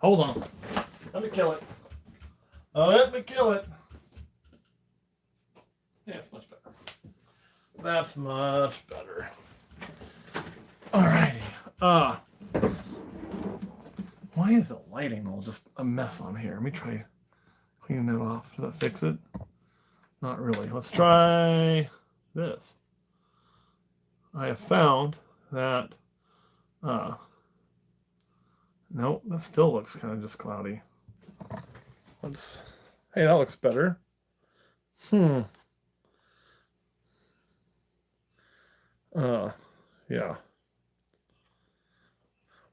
Hold on. Let me kill it. Let me kill it. Yeah, it's much better. That's much better. Alrighty. Why is the lighting all just a mess on here? Let me try cleaning that off. Does that fix it? Not really. Let's try this. I have found that nope, that still looks kind of just cloudy. Hey, that looks better. Yeah.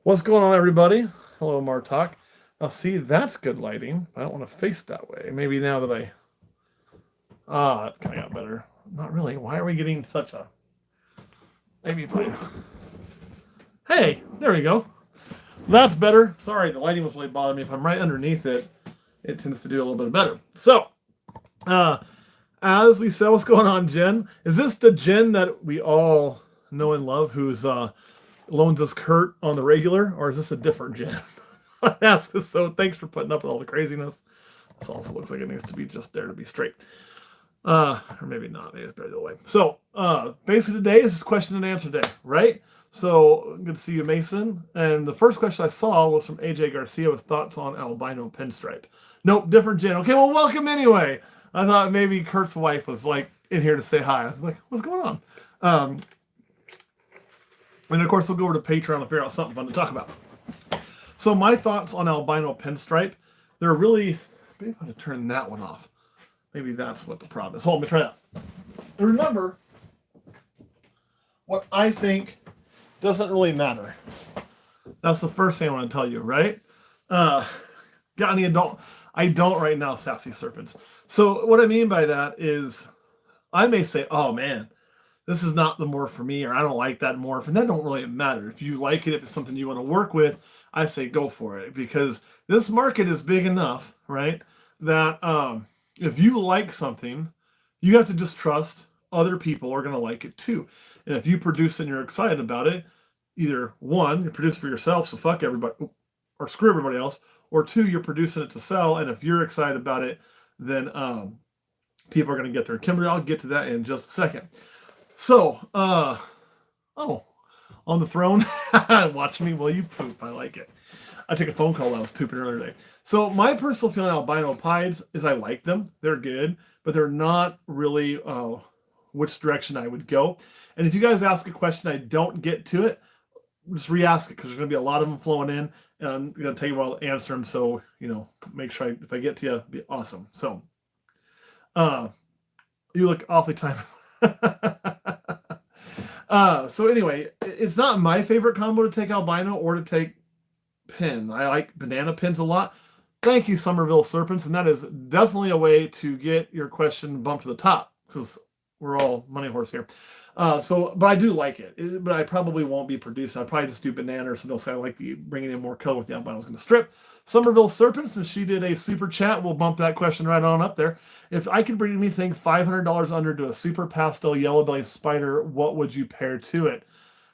What's going on, everybody? Hello, Martok. Now, see, that's good lighting. I don't want to face that way. Maybe now that that kind of got better. Not really. Why are we getting such a... Maybe if I... Hey, there we go. That's better. Sorry, the lighting was really bothering me. If I'm right underneath it, it tends to do a little bit better. So, as we said, what's going on, Jen? Is this the Jen that we all know and love who's loans us Kurt on the regular, or is this a different Jen? Ask this. So thanks for putting up with all the craziness. This also looks like it needs to be just there to be straight. Or maybe not. Maybe it's better the other way. So basically today is question and answer day, right? So good to see you, Mason. And the first question I saw was from AJ Garcia with thoughts on albino pinstripe. Nope, different Jen. Okay, well, welcome anyway. I thought maybe Kurt's wife was like in here to say hi. I was like, what's going on? And of course, we'll go over to Patreon to figure out something fun to talk about. So my thoughts on albino pinstripe, they're really, maybe I'm going to turn that one off. Maybe that's what the problem is. Hold on, let me try that. And remember, what I think doesn't really matter. That's the first thing I want to tell you, right? Got any adult? I don't right now, Sassy Serpents. So what I mean by that is I may say, oh man, this is not the morph for me, or I don't like that morph. And that don't really matter. If you like it, if it's something you want to work with, I say go for it. Because this market is big enough, right, that if you like something, you have to just trust other people are going to like it too. And if you produce and you're excited about it, either one, you produce for yourself, so fuck everybody, or screw everybody else, or two, you're producing it to sell. And if you're excited about it, then people are going to get there. Kimberly, I'll get to that in just a second. So, on the throne, watch me while you poop. I like it. I took a phone call while I was pooping earlier today. So my personal feeling on albino pieds is I like them. They're good, but they're not really which direction I would go. And if you guys ask a question, I don't get to it, just re-ask it because there's going to be a lot of them flowing in, and I'm going to take a while to answer them. So, make sure if I get to you, it'd be awesome. So, you look awfully timed. So anyway, it's not my favorite combo to take albino or to take pin. I like banana pins a lot. Thank you, Somerville Serpents, and that is definitely a way to get your question bumped to the top because we're all money horse here. But I do like it. But I probably won't be producing. I'll probably just do banana or something else. I like bringing in more color with the albino. I was going to strip. Somerville Serpents, and she did a super chat. We'll bump that question right on up there. If I could bring anything $500 under to a super pastel yellow belly spider, what would you pair to it?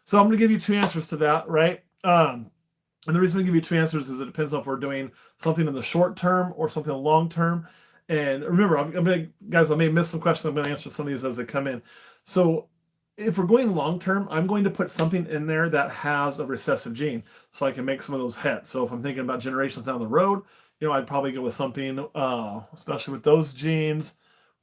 So I'm going to give you two answers to that, right? And the reason I give you two answers is it depends on if we're doing something in the short term or something in the long term. And remember, I may miss some questions. I'm going to answer some of these as they come in. So if we're going long term, I'm going to put something in there that has a recessive gene so I can make some of those heads. So if I'm thinking about generations down the road, I'd probably go with something, especially with those genes,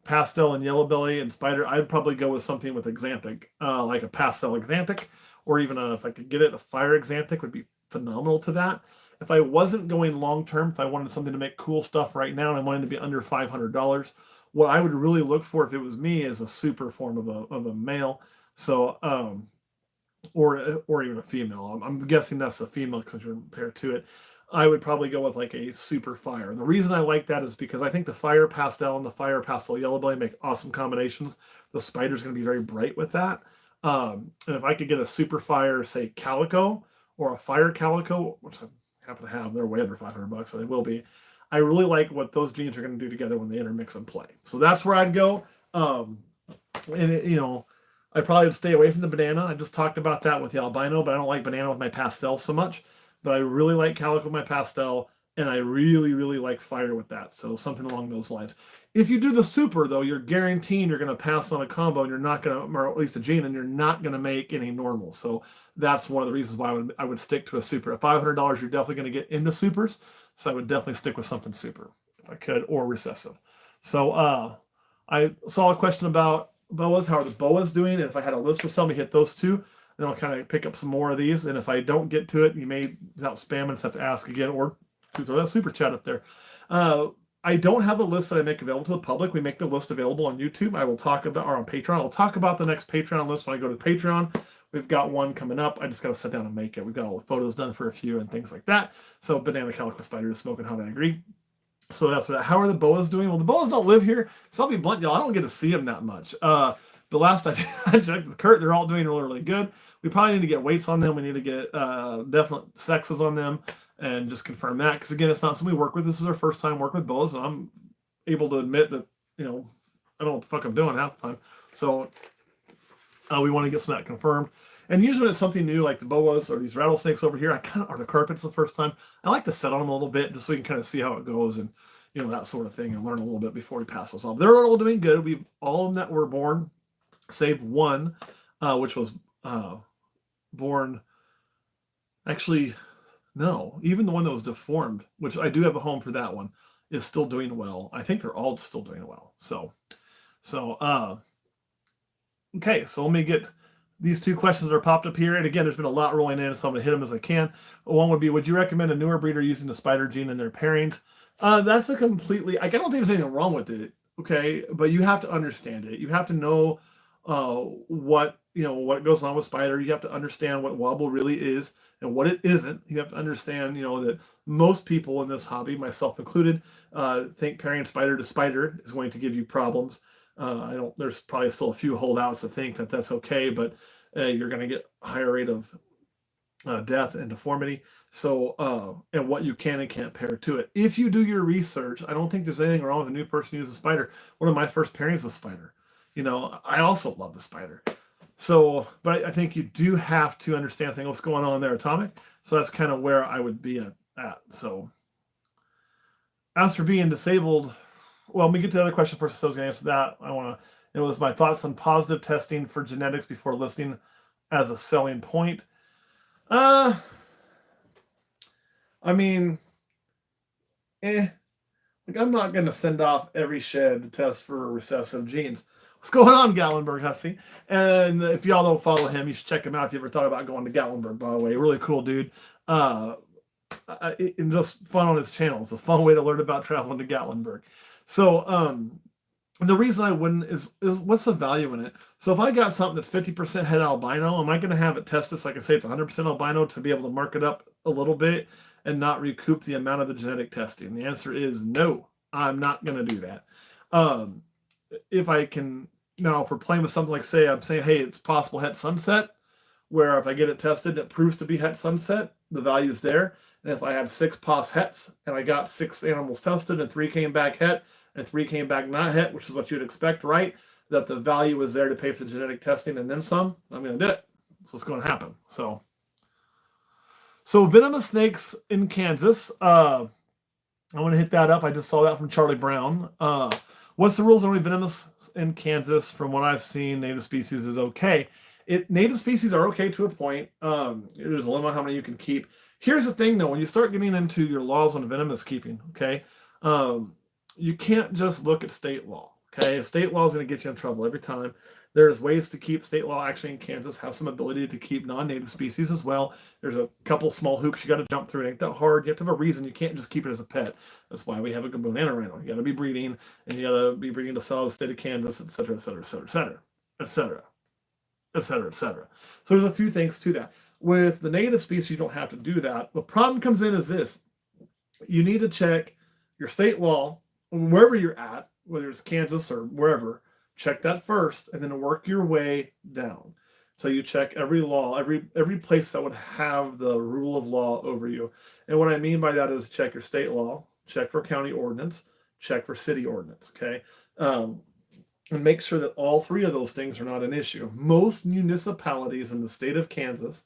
pastel and yellow belly and spider. I'd probably go with something with Xanthic, like a pastel Xanthic, or even if I could get it, a fire Xanthic would be phenomenal to that. If I wasn't going long term, if I wanted something to make cool stuff right now and I wanted to be under $500, what I would really look for if it was me is a super form of a male. So, or even a female. I'm guessing that's a female because you're paired to it. I would probably go with like a super fire. The reason I like that is because I think the fire pastel and the fire pastel yellow belly make awesome combinations. The spider's going to be very bright with that. And if I could get a super fire, say calico or a fire calico, which I happen to have, they're way under $500, so they will be. I really like what those genes are going to do together when they intermix and play. So that's where I'd go. I probably would stay away from the banana. I just talked about that with the albino, but I don't like banana with my pastel so much. But I really like calico with my pastel. and I really, really like fire with that. So something along those lines. If you do the super, though, you're guaranteeing you're going to pass on a combo, and you're not going to, or at least a gene, and you're not going to make any normal. So that's one of the reasons why I would stick to a super. At $500, you're definitely going to get into supers. So I would definitely stick with something super if I could, or recessive. So I saw a question about boas. How are the boas doing? And if I had a list for some, hit those two. Then I'll kind of pick up some more of these. And if I don't get to it, you may, without spamming, just have to ask again, or throw that super chat up there. I don't have a list that I make available to the public. We make the list available on YouTube. I will talk about, or on Patreon. I'll talk about the next Patreon list when I go to Patreon. We've got one coming up. I just got to sit down and make it. We've got all the photos done for a few and things like that. So Banana Calico Spider is smoking hot, I agree. So that's what. How are the boas doing? Well, the boas don't live here, so I'll be blunt, y'all. I don't get to see them that much. The last I checked with Kurt, they're all doing really, really good. We probably need to get weights on them. We need to get definite sexes on them and just confirm that. Because again, it's not something we work with. This is our first time working with boas, and I'm able to admit that, I don't know what the fuck I'm doing half the time. So we want to get some of that confirmed. And usually when it's something new, like the boas or these rattlesnakes over here, or the carpets the first time, I like to set on them a little bit just so we can kind of see how it goes and, that sort of thing, and learn a little bit before we pass those off. They're all doing good. We've all of them that were born, save one, which was born, actually, no, even the one that was deformed, which I do have a home for that one, is still doing well. I think they're all still doing well. So, okay, so let me get these two questions that are popped up here. And again, there's been a lot rolling in, so I'm going to hit them as I can. One would be, would you recommend a newer breeder using the spider gene in their pairings? That's a completely, I don't think there's anything wrong with it, okay? But you have to understand it. You have to know what goes on with spider. You have to understand what wobble really is and what it isn't. You have to understand, that most people in this hobby, myself included, think pairing spider to spider is going to give you problems. There's probably still a few holdouts that think that that's okay, but you're going to get a higher rate of death and deformity. So, and what you can and can't pair to it. If you do your research, I don't think there's anything wrong with a new person who uses spider. One of my first pairings was spider. I also love the spider. So, but I think you do have to understand what's going on there, Atomic. So that's kind of where I would be at. So, as for being disabled, well, let me get to the other question first. So I was going to answer that. It was my thoughts on positive testing for genetics before listing as a selling point. I mean, I'm not going to send off every shed to test for recessive genes. What's going on, Gatlinburg Hussey? And if y'all don't follow him, you should check him out if you ever thought about going to Gatlinburg, by the way. Really cool dude. And just fun on his channel. It's a fun way to learn about traveling to Gatlinburg. So the reason I wouldn't is what's the value in it? So if I got something that's 50% het albino, am I going to have it tested so I can say it's 100% albino to be able to mark it up a little bit and not recoup the amount of the genetic testing? The answer is no. I'm not going to do that. If I can, now if we're playing with something like, say, I'm saying, hey, it's possible het sunset, where if I get it tested, it proves to be het sunset, the value's there. And if I had 6 pos hets and I got 6 animals tested and 3 came back het and 3 came back not het, which is what you'd expect, right? That the value is there to pay for the genetic testing and then some, I'm going to do it. That's what's going to happen. So venomous snakes in Kansas. I want to hit that up. I just saw that from Charlie Brown. What's the rules on venomous in Kansas? From what I've seen, native species is okay. Native species are okay to a point. There's a limit on how many you can keep. Here's the thing, though. When you start getting into your laws on venomous keeping, okay, you can't just look at state law, okay? State law is going to get you in trouble every time. There's ways to keep. State law actually in Kansas has some ability to keep non-native species as well. There's a couple small hoops you got to jump through. It ain't that hard. You have to have a reason. You can't just keep it as a pet. That's why we have a banana rental. You got to be breeding, and you got to be breeding to sell the state of Kansas, et cetera, et cetera, et cetera, et cetera, et cetera, et cetera, et cetera. So there's a few things to that. With the native species, you don't have to do that. The problem comes in is this. You need to check your state law, wherever you're at, whether it's Kansas or wherever, check that first and then work your way down. So you check every law, every place that would have the rule of law over you. And what I mean by that is check your state law, check for county ordinance, check for city ordinance, okay? And make sure that all 3 of those things are not an issue. Most municipalities in the state of Kansas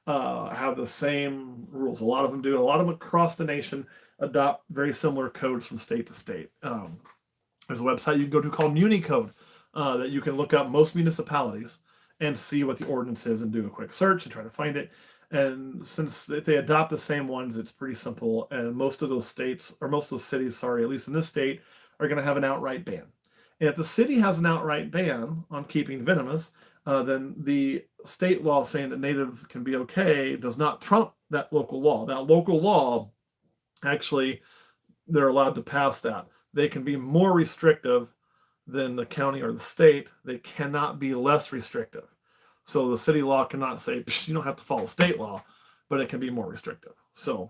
have the same rules. A lot of them do. A lot of them across the nation. adopt very similar codes from state to state. There's a website you can go to called MuniCode that you can look up most municipalities and see what the ordinance is and do a quick search and try to find it. And since if they adopt the same ones, it's pretty simple. And most of those states, or most of those cities, sorry, at least in this state, are going to have an outright ban. And if the city has an outright ban on keeping venomous, then the state law saying that native can be okay does not trump that local law. That local law, actually, they're allowed to pass that. They can be more restrictive than the county or the state. They cannot be less restrictive. So the city law cannot say you don't have to follow state law, but it can be more restrictive. So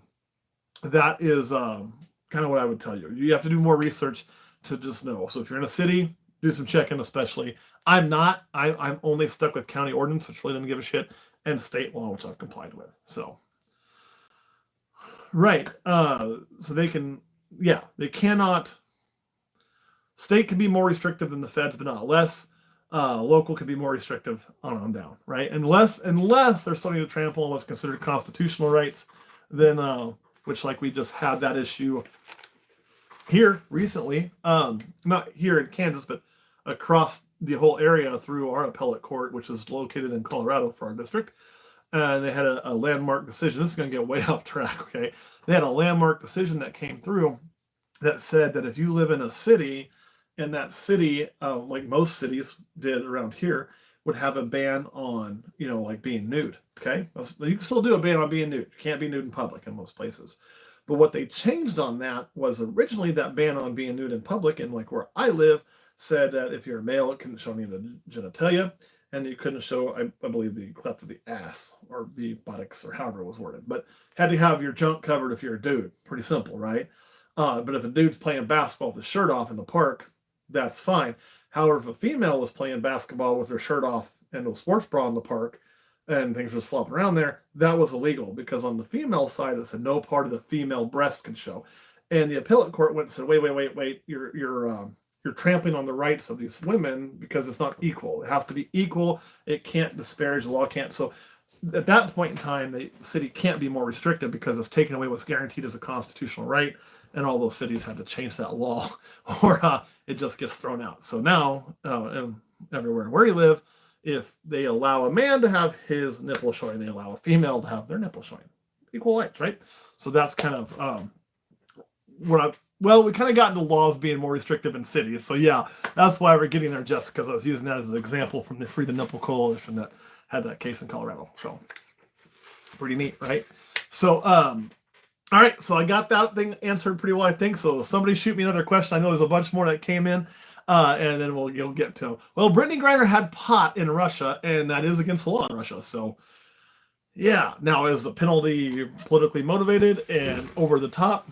that is kind of what I would tell you. You have to do more research to just know. So if you're in a city, do some checking, especially. I'm not. I'm only stuck with county ordinance, which really doesn't give a shit, and state law, which I've complied with. So, right. So they can, yeah, they cannot. State can be more restrictive than the feds, but not less. Local can be more restrictive on down, right? Unless they're starting to trample on what's considered constitutional rights, then which like we just had that issue here recently, not here in Kansas, but across the whole area through our appellate court, which is located in Colorado for our district. And they had a landmark decision. This is going to get way off track, okay? They had a landmark decision that came through that said that if you live in a city, and that city, like most cities did around here, would have a ban on, like being nude, okay? You can still do a ban on being nude. You can't be nude in public in most places. But what they changed on that was originally that ban on being nude in public, and like where I live, said that if you're a male, it couldn't show any of the genitalia, and you couldn't show, I believe, the cleft of the ass or the buttocks or however it was worded. But had to have your junk covered if you're a dude. Pretty simple, right? But if a dude's playing basketball with his shirt off in the park, that's fine. However, if a female was playing basketball with her shirt off and a sports bra in the park and things were flopping around there, that was illegal because on the female side, it said no part of the female breast can show. And the appellate court went and said, wait, you're trampling on the rights of these women because it's not equal. It has to be equal. It can't disparage. The law can't. So at that point in time, the city can't be more restrictive because it's taking away what's guaranteed as a constitutional right. And all those cities had to change that law or it just gets thrown out. So now, and everywhere where you live, if they allow a man to have his nipple showing, they allow a female to have their nipple showing. Equal rights, right? So that's kind of we kind of got into laws being more restrictive in cities. So yeah, that's why we're getting there, just because I was using that as an example from the Free the Nipple Coalition that had that case in Colorado. So pretty neat, right? So, all right, so I got that thing answered pretty well, I think. So somebody shoot me another question. I know there's a bunch more that came in, and then you'll get to. Well, Brittany Griner had pot in Russia, and that is against the law in Russia. So, yeah. Now, is the penalty politically motivated and over the top?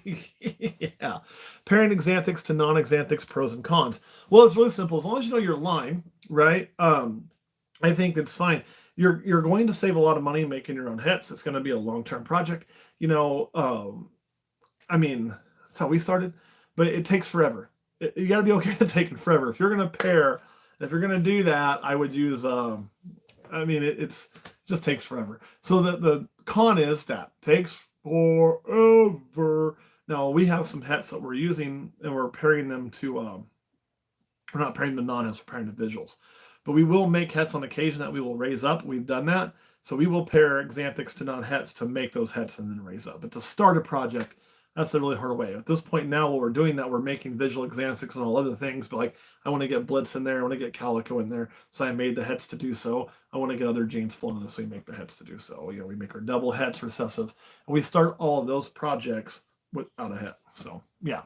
Yeah. Pairing Xanthics to non-Xanthics, pros and cons. Well, it's really simple. As long as you know your line, right? I think it's fine. You're going to save a lot of money making your own hits. It's going to be a long-term project. I mean, that's how we started, but it takes forever. You got to be okay with taking forever. If you're going to pair, if you're going to do that, I would use, it just takes forever. So the con is that takes forever. Now we have some hets that we're using and we're pairing them to, we're not pairing the non-hets, we're pairing the visuals. But we will make hets on occasion that we will raise up. We've done that. So we will pair Xanthics to non-hets to make those hets and then raise up. But to start a project, that's a really hard way. At this point now, while we're doing that, we're making visual Xanthics and all other things. But like, I want to get Blitz in there. I want to get Calico in there. So I made the hets to do so. I want to get other genes flown in this. So we make the hets to do so. We make our double hets, recessive. And we start all of those projects without a het. So yeah.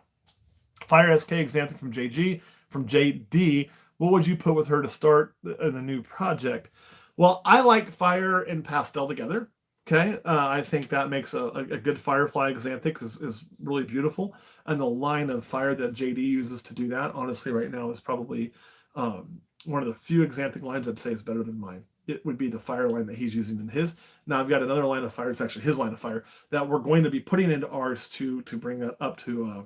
Fire SK Xanthic from JG, from JD. What would you put with her to start in the new project? Well, I like fire and pastel together. Okay, I think that makes a good Firefly Xanthic is really beautiful. And the line of fire that JD uses to do that, honestly, right now is probably one of the few Xanthic lines I'd say is better than mine. It would be the fire line that he's using in his. Now I've got another line of fire. It's actually his line of fire that we're going to be putting into ours to bring that up to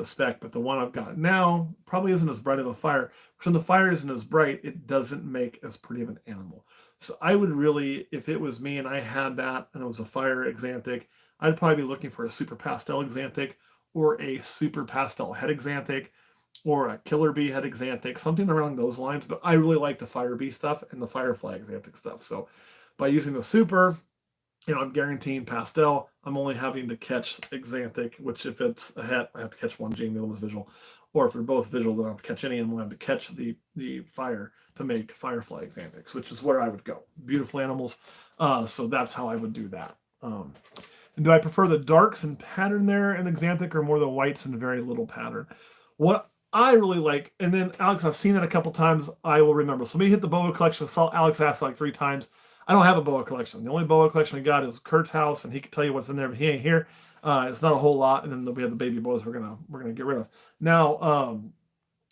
spec, but the one I've got now probably isn't as bright of a fire. When the fire isn't as bright, it doesn't make as pretty of an animal. So I would really, if it was me and I had that and it was a fire Xanthic, I'd probably be looking for a super pastel Xanthic or a super pastel head Xanthic or a killer bee head Xanthic, something around those lines. But I really like the fire bee stuff and the firefly Xanthic stuff. So by using the super, I'm guaranteeing pastel. I'm only having to catch Xanthic, which if it's a het, I have to catch one gene, the other one's visual. Or if they're both visual, then I don't have to catch any, and I'm going to have to catch the fire to make firefly Xanthics, which is where I would go. Beautiful animals. So that's how I would do that. And do I prefer the darks and pattern there in Xanthic or more the whites and very little pattern? What I really like, and then Alex, I've seen it a couple times. I will remember. So let me hit the boa collection. I saw Alex ask like 3 times. I don't have a boa collection. The only boa collection we got is Kurt's house, and he can tell you what's in there, but he ain't here. It's not a whole lot, and then we have the baby boas we're gonna get rid of. Now,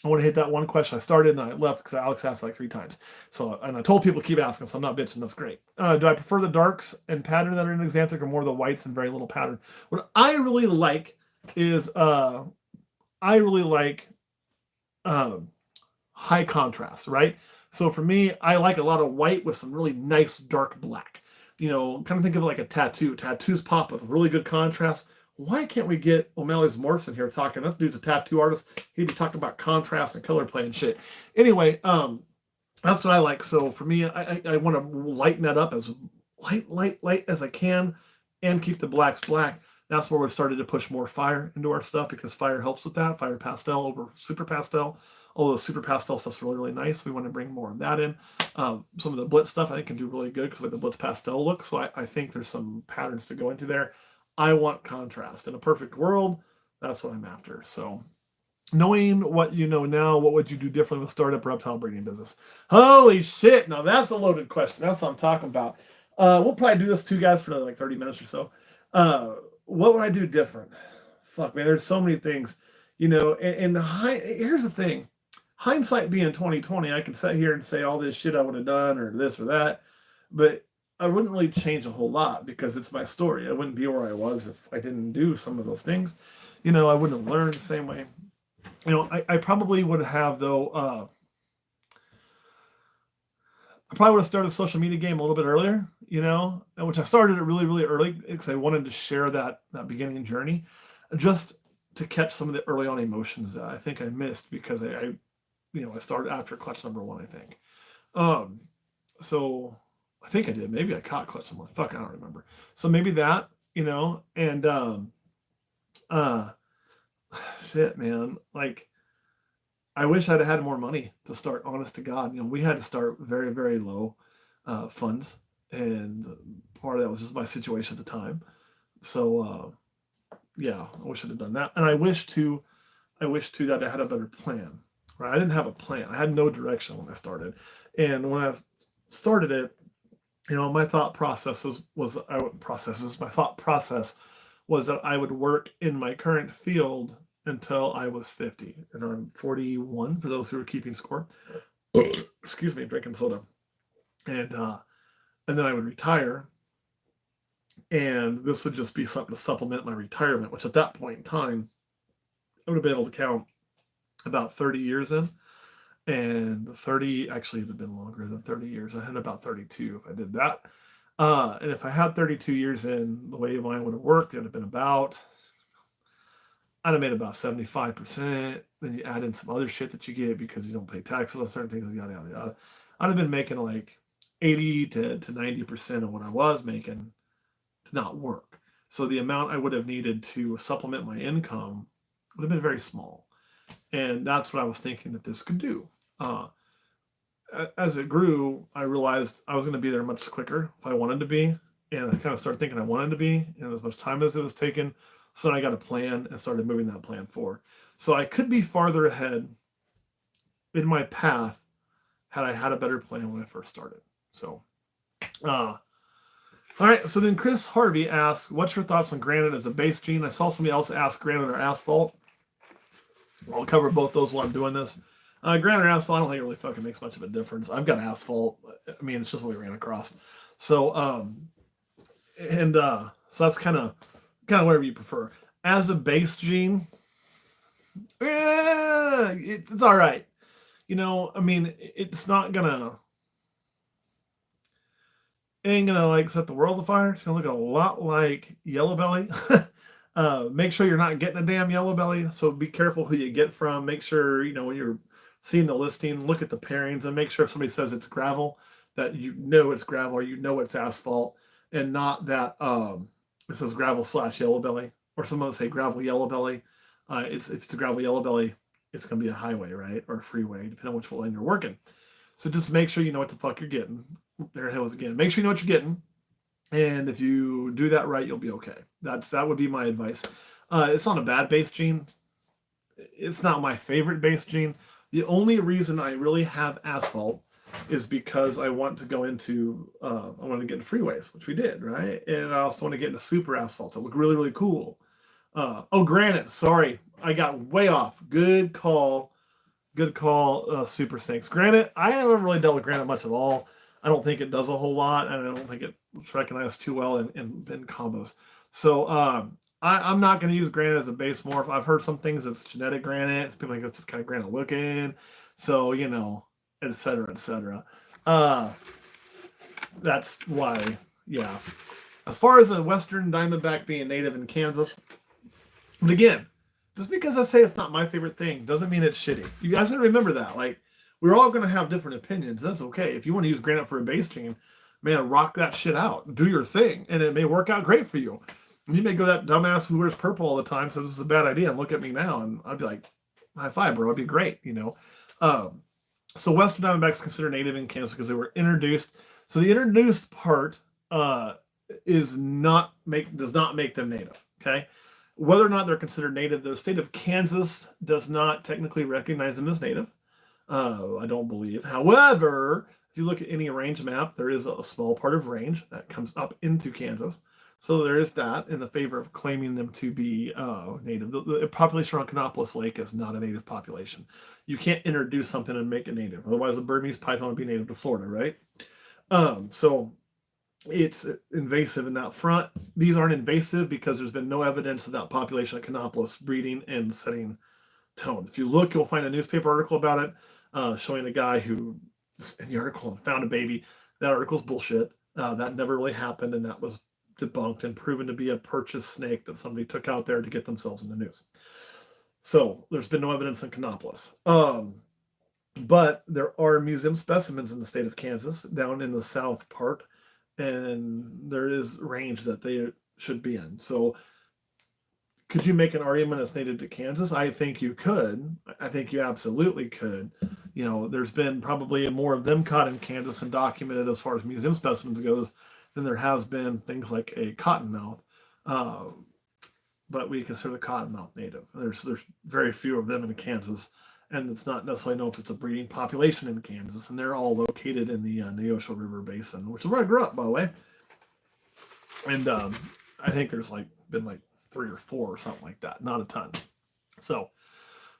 I want to hit that one question I started and I left because Alex asked like 3 times. So, and I told people to keep asking, so I'm not bitching. That's great. Do I prefer the darks and pattern that are in Xanthic or more the whites and very little pattern? What I really like is high contrast, right? So for me, I like a lot of white with some really nice dark black. Kind of think of it like a tattoo. Tattoos pop with really good contrast. Why can't we get O'Malley's Morrison here talking? That dude's a tattoo artist. He'd be talking about contrast and color play and shit. Anyway, that's what I like. So for me, I want to lighten that up as light as I can and keep the blacks black. That's where we've started to push more fire into our stuff because fire helps with that. Fire pastel over super pastel. Although super pastel stuff's really, really nice. We want to bring more of that in. Some of the Blitz stuff I think can do really good because like the Blitz pastel look. So I think there's some patterns to go into there. I want contrast. In a perfect world, that's what I'm after. So knowing what you know now, what would you do differently with startup reptile breeding business? Holy shit. Now that's a loaded question. That's what I'm talking about. We'll probably do this 2 guys for like 30 minutes or so. What would I do different? Fuck, man, there's so many things, and here's the thing. Hindsight being 2020, I can sit here and say all this shit I would have done or this or that, but I wouldn't really change a whole lot because it's my story. I wouldn't be where I was if I didn't do some of those things. I wouldn't have learned the same way. I probably would have, though, I probably would have started the social media game a little bit earlier, which I started it really, really early because I wanted to share that beginning journey just to catch some of the early on emotions that I think I missed because I started after clutch number 1, I think. So I think I did. Maybe I caught clutch number 1. Fuck, I don't remember. So maybe that, and shit, man. Like, I wish I'd had more money to start, honest to God. We had to start very, very low funds. And part of that was just my situation at the time. So, yeah, I wish I'd have done that. And I wish too that I had a better plan. Right? I didn't have a plan. I had no direction when I started. And when I started it, my thought process was that I would work in my current field until I was 50. And I'm 41 for those who are keeping score. Excuse me, drinking soda. And then I would retire. And this would just be something to supplement my retirement, which at that point in time, I would have been able to count about 30 years in. And 30 actually would have been longer than 30 years. I had about 32 if I did that. And if I had 32 years in, the way mine would have worked, it would have been I'd have made about 75%. Then you add in some other shit that you get because you don't pay taxes on certain things, yada, yada, yada. I'd have been making like 80 to 90% of what I was making to not work. So the amount I would have needed to supplement my income would have been very small. And that's what I was thinking that this could do. As it grew, I realized I was going to be there much quicker if I wanted to be. And I kind of started thinking I wanted to be, and as much time as it was taken. So I got a plan and started moving that plan forward. So I could be farther ahead in my path had I had a better plan when I first started. So, all right. So then Chris Harvey asks, what's your thoughts on granite as a base gene? I saw somebody else ask granite or asphalt. I'll cover both those while I'm doing this. Granite or asphalt, I don't think it really fucking makes much of a difference. I've got asphalt. I mean, it's just what we ran across. So, so that's kind of whatever you prefer. As a base gene, it's all right. I mean, it's not gonna. ain't gonna like set the world afire. It's gonna look a lot like yellow belly. Make sure you're not getting a damn yellow belly. So be careful who you get from. Make sure, when you're seeing the listing, look at the pairings and make sure if somebody says it's gravel, that you know it's gravel or you know it's asphalt, and not that it says gravel / yellow belly, or someone will say gravel yellow belly. If it's a gravel yellow belly, it's gonna be a highway, right? Or a freeway, depending on which lane you're working. So just make sure you know what the fuck you're getting. There it was again. Make sure you know what you're getting. And if you do that right, you'll be okay. That would be my advice. It's not a bad base gene. It's not my favorite base gene. The only reason I really have asphalt is because I want to go into I want to get into freeways, which we did, right? And I also want to get into super asphalt. It look really, really cool. Granite. Sorry, I got way off. Good call. Good call, Super Snakes. Granite, I haven't really dealt with granite much at all. I don't think it does a whole lot, and I don't think it's recognized too well in combos. So I'm not going to use granite as a base morph. I've heard some things that's genetic granite. People think it's just kind of granite looking. So, et cetera, et cetera. That's why, yeah. As far as a Western Diamondback being native in Kansas, but again, just because I say it's not my favorite thing doesn't mean it's shitty. You guys gotta remember that. Like, we're all going to have different opinions. That's okay. If you want to use granite for a base gene, man, rock that shit out. Do your thing, and it may work out great for you. You may go that dumbass who wears purple all the time says this is a bad idea, and look at me now, and I'd be like, high five, bro. It'd be great, So Western Diamondbacks considered native in Kansas because they were introduced. So the introduced part does not make them native. Okay. Whether or not they're considered native, the state of Kansas does not technically recognize them as native. I don't believe. However, if you look at any range map, there is a small part of range that comes up into Kansas. So there is that in the favor of claiming them to be native. The population around Canopolis Lake is not a native population. You can't introduce something and make it native. Otherwise, a Burmese python would be native to Florida, right? So it's invasive in that front. These aren't invasive because there's been no evidence of that population at Canopolis breeding and setting tone. If you look, you'll find a newspaper article about it, showing a guy who, in the article, found a baby. That article's bullshit. That never really happened, and that was debunked and proven to be a purchased snake that somebody took out there to get themselves in the news. So there's been no evidence in Canopolis. But there are museum specimens in the state of Kansas, down in the south part, and there is range that they should be in. So could you make an argument as native to Kansas? I think you could. I think you absolutely could. There's been probably more of them caught in Kansas and documented as far as museum specimens goes than there has been things like a cottonmouth. But we consider the cottonmouth native. There's very few of them in Kansas, and it's not necessarily known if it's a breeding population in Kansas, and they're all located in the Neosho River Basin, which is where I grew up, by the way. And I think there's been 3 or 4 or something like that, not a ton. So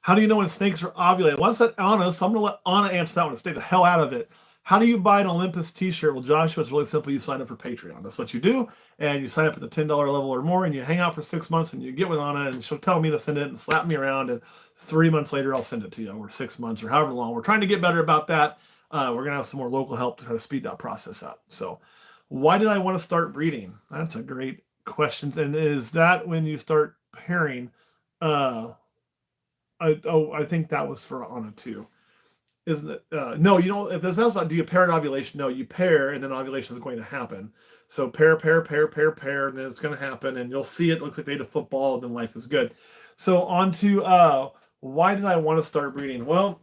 how do you know when snakes are ovulating? Well, that's Anna, so I'm going to let Anna answer that one and stay the hell out of it. How do you buy an Olympus t-shirt? Well, Joshua, it's really simple. You sign up for Patreon. That's what you do. And you sign up at the $10 level or more, and you hang out for 6 months, and you get with Anna, and she'll tell me to send it and slap me around, and 3 months later, I'll send it to you, or 6 months, or however long. We're trying to get better about that. We're going to have some more local help to try to speed that process up. So why did I want to start breeding? That's a great question. And is that when you start pairing? I think that was for Anna too. Isn't it? No, if this sounds about do you pair an ovulation? No, you pair and then ovulation is going to happen. So pair, and then it's going to happen, and you'll see it looks like they ate a football, and then life is good. So on to why did I want to start breeding? Well,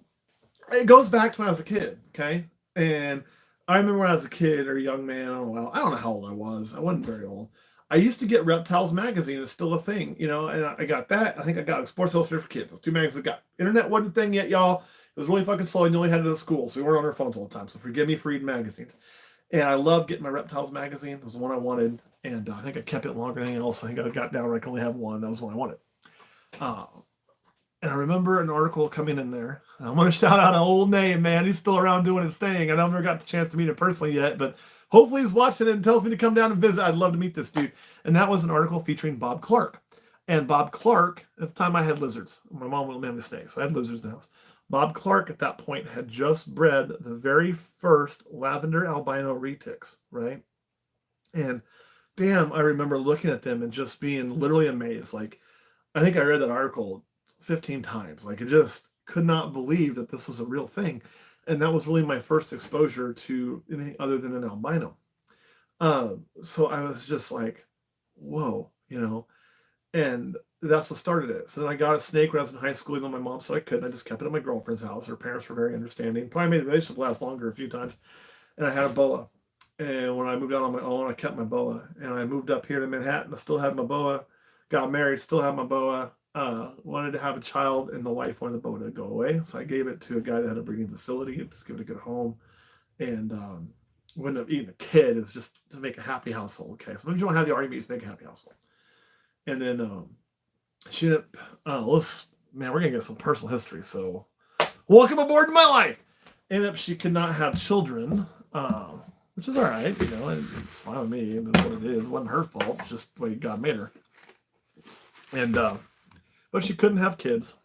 it goes back to when I was a kid, okay? And I remember when I was a kid or a young man, I don't know how old I was. I wasn't very old. I used to get Reptiles magazine. It's still a thing, and I got that. I think I got Sports Illustrated for Kids. Those 2 magazines I got. Internet wasn't a thing yet, y'all. It was really fucking slow, and you only had it at school, so we weren't on our phones all the time. So forgive me for reading magazines. And I loved getting my Reptiles magazine. It was the one I wanted, and I think I kept it longer than anything else. I think I got down where I could only have one. That was the one I wanted. And I remember an article coming in there. I'm going to shout out an old name, man. He's still around doing his thing. I never got the chance to meet him personally yet, but hopefully he's watching it and tells me to come down and visit. I'd love to meet this dude. And that was an article featuring Bob Clark. And Bob Clark, at the time I had lizards. My mom wouldn't let me stay, so I had lizards in the house. Bob Clark at that point had just bred the very first lavender albino retics, right? And damn, I remember looking at them and just being literally amazed. Like, I think I read that article 15 times. Like, I just could not believe that this was a real thing. And that was really my first exposure to anything other than an albino. So I was just like, whoa, and that's what started it. So then I got a snake when I was in high school, even though my mom said I couldn't. I just kept it at my girlfriend's house. Her parents were very understanding. Probably made the relationship last longer a few times. And I had a boa. And when I moved out on my own, I kept my boa. And I moved up here to Manhattan. I still had my boa. Got married, still had my boa. Wanted to have a child, and the wife wanted the boa to go away. So I gave it to a guy that had a breeding facility, just give it a good home. And wouldn't have eaten a kid. It was just to make a happy household. Okay. Sometimes you don't have the argument, to make a happy household. And then she ended up, man, we're going to get some personal history. So welcome aboard in my life. Ended up, she could not have children, which is all right. It's fine with me. That's what it is. It wasn't her fault. It's just the way God made her. And, but she couldn't have kids.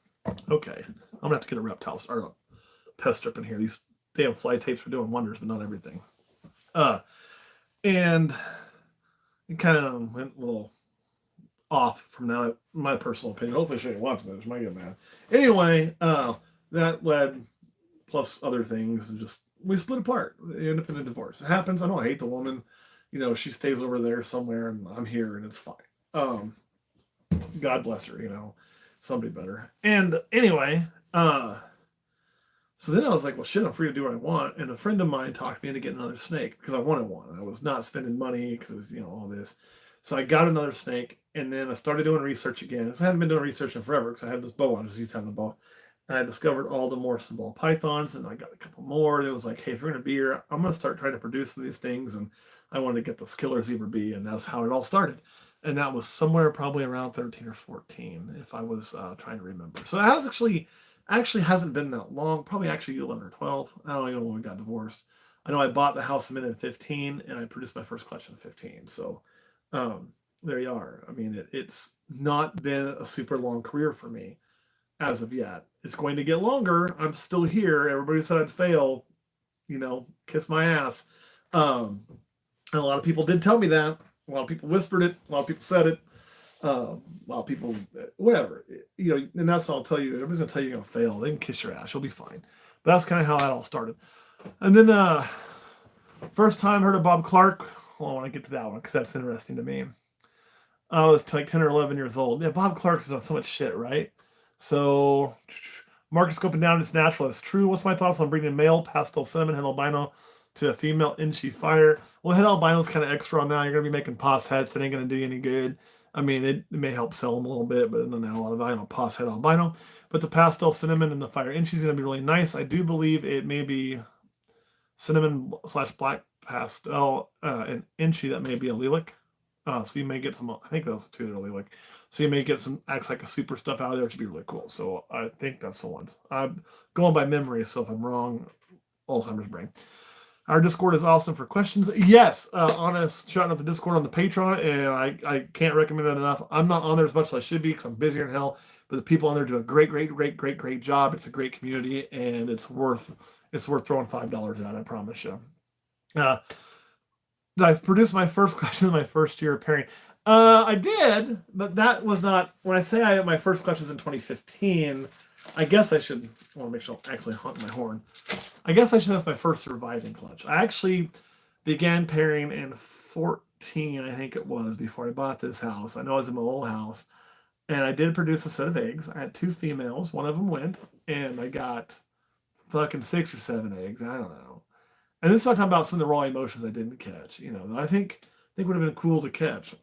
Okay. I'm going to have to get a reptile or a pest strip in here. These damn fly tapes were doing wonders, but not everything. And it kind of went a little off from that, my personal opinion. Hopefully she didn't watch this. She might get mad. Anyway, that led, plus other things, and just, we split apart. We ended up in a divorce. It happens. I hate the woman. She stays over there somewhere, and I'm here, and it's fine. God bless her, somebody better. And anyway, so then I was like, well, shit, I'm free to do what I want. And a friend of mine talked me into getting another snake because I wanted one. I was not spending money because, all this. So I got another snake, and then I started doing research again. I hadn't been doing research in forever because I had this boa. I just used to have the boa. And I discovered all the Morrison ball pythons, and I got a couple more. It was like, hey, if you're going to be here, I'm going to start trying to produce some of these things. And I wanted to get this killer zebra bee, and that's how it all started. And that was somewhere probably around 13 or 14, if I was trying to remember. So it has actually hasn't been that long, probably actually 11 or 12. I don't even know when we got divorced. I know I bought the house I'm in 15, and I produced my first collection in 15. So there you are. I mean, it's not been a super long career for me as of yet. It's going to get longer. I'm still here. Everybody said I'd fail, kiss my ass. And a lot of people did tell me that. A lot of people whispered it. A lot of people said it. A lot of people, whatever, and that's what I'll tell you. Everybody's going to tell you you're going to fail. They can kiss your ass. You'll be fine. But that's kind of how that all started. And then first time I heard of Bob Clark. Well, I want to get to that one because that's interesting to me. I was like 10 or 11 years old. Yeah, Bob Clark's done so much shit, right? So, Marcus Scoping Down is naturalist. True. What's my thoughts on bringing a male pastel cinnamon head albino to a female Inchi fire? Well, head albino's kind of extra on that. You're going to be making pos heads. It ain't going to do you any good. I mean, it may help sell them a little bit, but then a lot of pos head albino. But the pastel cinnamon and the fire Inchi is going to be really nice. I do believe it may be cinnamon / black pastel and Inchi that may be allelic. So you may get some, I think those two that are allelic. So you may get some, acts like a super stuff out of there, which would be really cool. So I think that's the ones. I'm going by memory, so if I'm wrong, Alzheimer's brain. Our Discord is awesome for questions. Yes, honest, shouting out the Discord on the Patreon, and I can't recommend that enough. I'm not on there as much as I should be because I'm busier than hell, but the people on there do a great job. It's a great community, and it's worth throwing $5 at, I promise you. I've produced my first collection in my first year of pairing. I did, but that was not, when I say my first collection was in 2015, I guess I should, I want to make sure I'm actually honking my horn. I guess I should have my first surviving clutch. I actually began pairing in 14, I think it was, before I bought this house. I know I was in my old house, and I did produce a set of eggs. I had 2 females. One of them went, and I got fucking 6 or 7 eggs. I don't know. And this is what I'm talking about, some of the raw emotions I didn't catch. That I think would have been cool to catch.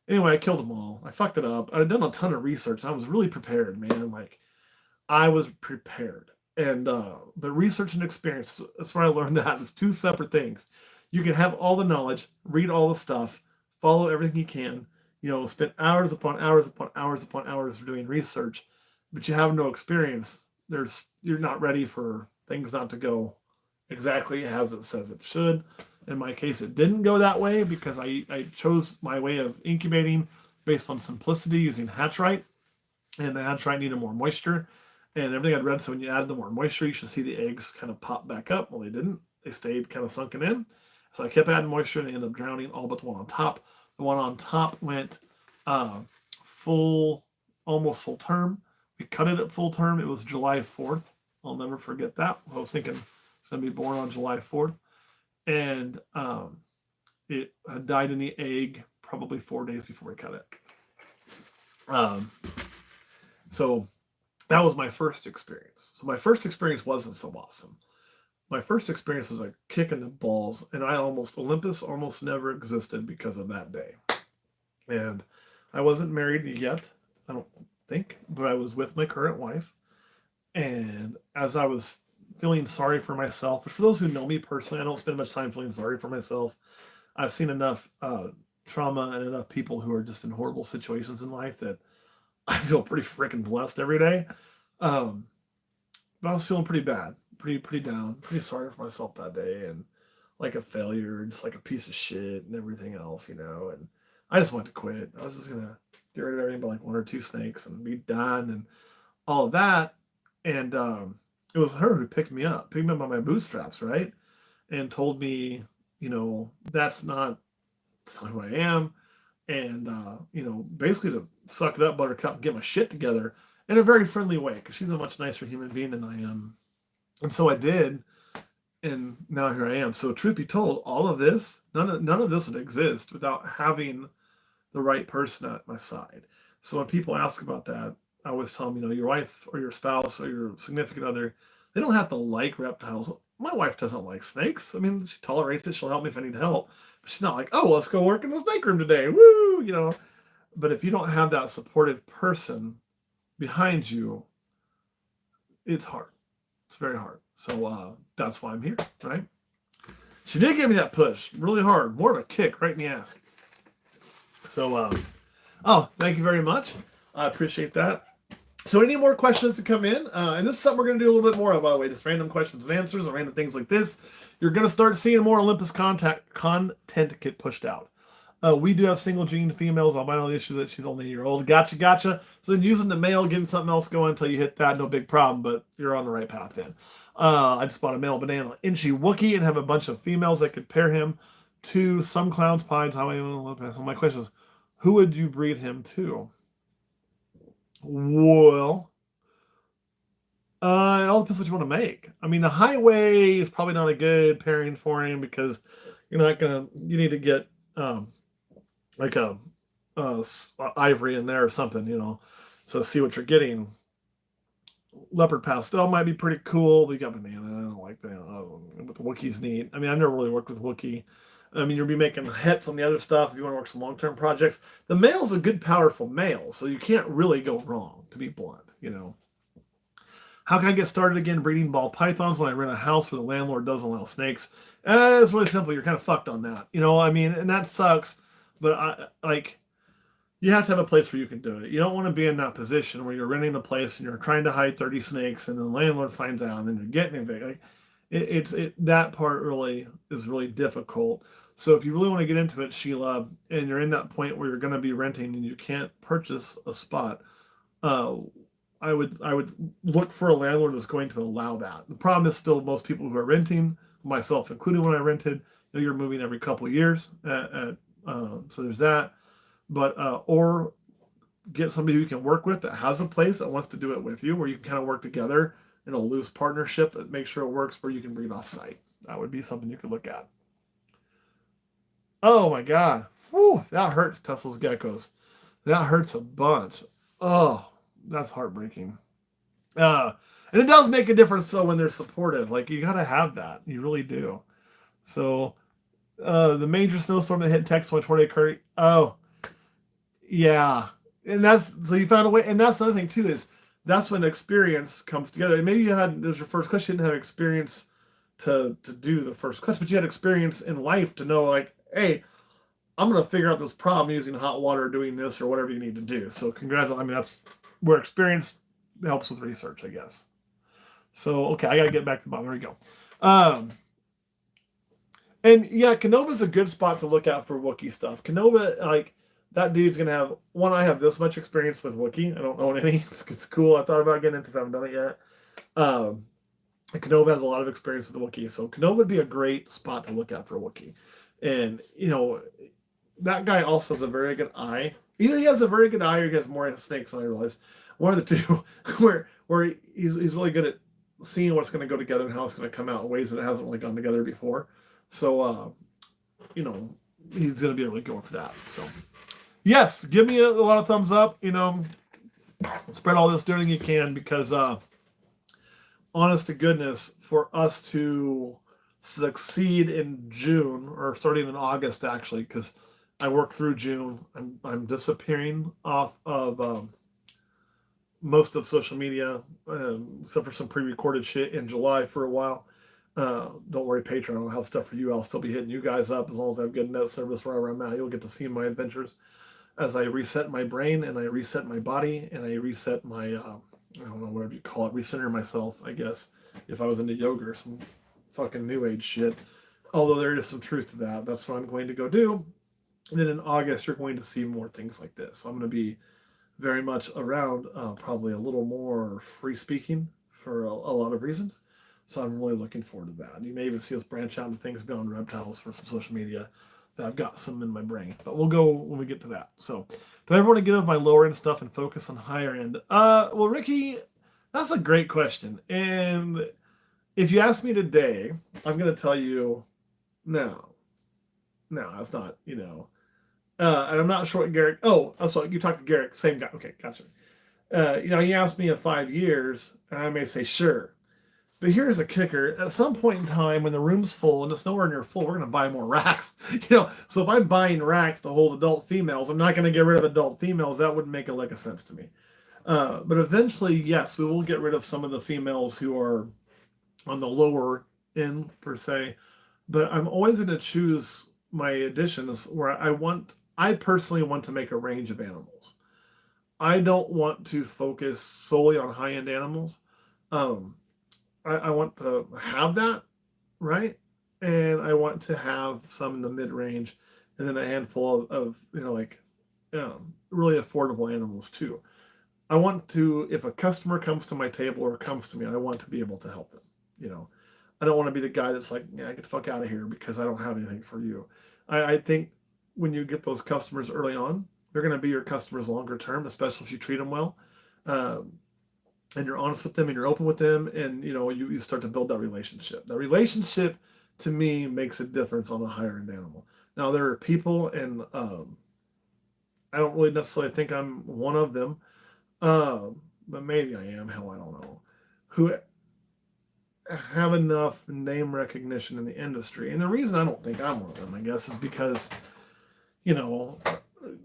Anyway, I killed them all. I fucked it up. I had done a ton of research. I was really prepared, man. Like, I was prepared. And the research and experience, that's where I learned that. It's 2 separate things. You can have all the knowledge, read all the stuff, follow everything you can, spend hours upon hours upon hours upon hours doing research, but you have no experience. You're not ready for things not to go exactly as it says it should. In my case, it didn't go that way because I chose my way of incubating based on simplicity using Hatchite, and the Hatchite needed more moisture. And everything I'd read, so when you add the more moisture, you should see the eggs kind of pop back up. Well, they didn't. They stayed kind of sunken in. So I kept adding moisture and it ended up drowning all but the one on top. The one on top went uh, full, almost full term. We cut it at full term. It was July 4th. I'll never forget that. I was thinking it's going to be born on July 4th. And it had died in the egg probably 4 days before we cut it. So that was my first experience. So my first experience wasn't so awesome. My first experience was a kick in the balls, and Olympus almost never existed because of that day. And I wasn't married yet, I don't think, but I was with my current wife. And as I was feeling sorry for myself, but for those who know me personally, I don't spend much time feeling sorry for myself. I've seen enough trauma and enough people who are just in horrible situations in life that I feel pretty freaking blessed every day. But I was feeling pretty bad, pretty down, pretty sorry for myself that day, and like a failure, just like a piece of shit and everything else, And I just wanted to quit. I was just gonna get rid of everything but like one or two snakes and be done and all of that. And it was her who picked me up by my bootstraps, right? And told me, that's not who I am. And, basically to suck it up, buttercup, and get my shit together in a very friendly way, because she's a much nicer human being than I am. And so I did. And now here I am. So truth be told, all of this, none of this would exist without having the right person at my side. So when people ask about that, I always tell them, your wife or your spouse or your significant other, they don't have to like reptiles. My wife doesn't like snakes. I mean, she tolerates it. She'll help me if I need help. But she's not like, oh, let's go work in the snake room today. Woo, But if you don't have that supportive person behind you, it's hard. It's very hard. So that's why I'm here, right? She did give me that push really hard, more of a kick right in the ass. So, thank you very much. I appreciate that. So any more questions to come in? And this is something we're going to do a little bit more of, by the way, just random questions and answers and random things like this. You're going to start seeing more Olympus content get pushed out. We do have single gene females, albino issue that she's only a year old. Gotcha. So then using the male, getting something else going until you hit that, no big problem, but you're on the right path then. I just bought a male banana Inchi Wookie and have a bunch of females that could pair him to some clowns, pines. So my question is, who would you breed him to? Well, it all depends what you want to make. I mean, the highway is probably not a good pairing for him because you need to get like a ivory in there or something, so see what you're getting. Leopard pastel might be pretty cool. They got banana. I don't like banana, but the Wookiee's neat. I mean, I've never really worked with Wookiee. I mean, you'll be making hits on the other stuff if you want to work some long-term projects. The male's a good, powerful male, so you can't really go wrong, to be blunt, How can I get started again breeding ball pythons when I rent a house where the landlord doesn't allow snakes? It's really simple. You're kind of fucked on that. I mean, and that sucks, but you have to have a place where you can do it. You don't want to be in that position where you're renting a place and you're trying to hide 30 snakes and the landlord finds out and then you're getting evicted. That part really is really difficult. So if you really want to get into it, Sheila, and you're in that point where you're going to be renting and you can't purchase a spot, I would look for a landlord that's going to allow that. The problem is still most people who are renting, myself included when I rented, you're moving every couple of years. So there's that. But or get somebody you can work with that has a place that wants to do it with you, where you can kind of work together in a loose partnership that makes sure it works, where you can breed off site. That would be something you could look at. Oh my God. Whew, that hurts, Tesla's geckos. That hurts a bunch. Oh, that's heartbreaking. And it does make a difference, so when they're supportive, like you got to have that. You really do. So the major snowstorm that hit Texas when tornado occurred. Oh, yeah. And so you found a way. And that's another thing too, is that's when experience comes together. And maybe there's your first question, you didn't have experience to do the first question, but you had experience in life to know, like, hey, I'm going to figure out this problem using hot water, doing this or whatever you need to do. So congratulations. I mean, that's where experience helps with research, I guess. So, okay, I got to get back to the bottom. There we go. And yeah, Canova's a good spot to look out for Wookiee stuff. Canova, like, that dude's going to have, I have this much experience with Wookiee. I don't own any. It's cool. I thought about getting into it. I haven't done it yet. Canova has a lot of experience with the Wookiee, so Canova would be a great spot to look at for a Wookiee. And that guy also has a very good eye. Either he has a very good eye or he has more snakes than I realize. One of the two, where he's really good at seeing what's going to go together and how it's going to come out in ways that it hasn't really gone together before. So, he's going to be really going for that. So, yes, give me a lot of thumbs up. Spread all this doing you can, because honest to goodness, for us to succeed in June, or starting in August actually, because I work through June. I'm disappearing off of most of social media, except for some pre-recorded shit in July for a while. Don't worry, Patreon, I'll have stuff for you. I'll still be hitting you guys up as long as I have good net service wherever I'm at. You'll get to see my adventures as I reset my brain and I reset my body and I reset my, I don't know, whatever you call it, recenter myself, I guess, if I was into yoga or some fucking new age shit. Although there is some truth to that. That's what I'm going to go do. And then in August, you're going to see more things like this. So I'm going to be very much around, probably a little more free speaking for a lot of reasons. So I'm really looking forward to that. And you may even see us branch out into things beyond reptiles for some social media that I've got some in my brain. But we'll go when we get to that. So do I ever want to get off my lower end stuff and focus on higher end? Well, Ricky, that's a great question. And if you ask me today, I'm going to tell you, no, that's not, and I'm not sure what Garrick. Oh, that's what you talked to Garrick, same guy. Okay, gotcha. He asked me in 5 years, and I may say sure. But here's a kicker: at some point in time, when the room's full and it's nowhere near full, we're going to buy more racks. So if I'm buying racks to hold adult females, I'm not going to get rid of adult females. That wouldn't make a lick of sense to me. But eventually, yes, we will get rid of some of the females who are on the lower end per se. But I'm always going to choose my additions where I personally want to make a range of animals. I don't want to focus solely on high-end animals. I want to have that, right? And I want to have some in the mid-range, and then a handful of really affordable animals too. I want to, if a customer comes to my table or comes to me, I want to be able to help them. I don't want to be the guy that's like, yeah, get the fuck out of here because I don't have anything for you. I think when you get those customers early on, they're going to be your customers longer term, especially if you treat them well, and you're honest with them and you're open with them, and you start to build that relationship. That relationship, to me, makes a difference on a higher end animal. Now there are people, and I don't really necessarily think I'm one of them, but maybe I am. Hell, I don't know. Who have enough name recognition in the industry, and the reason I don't think I'm one of them, I guess, is because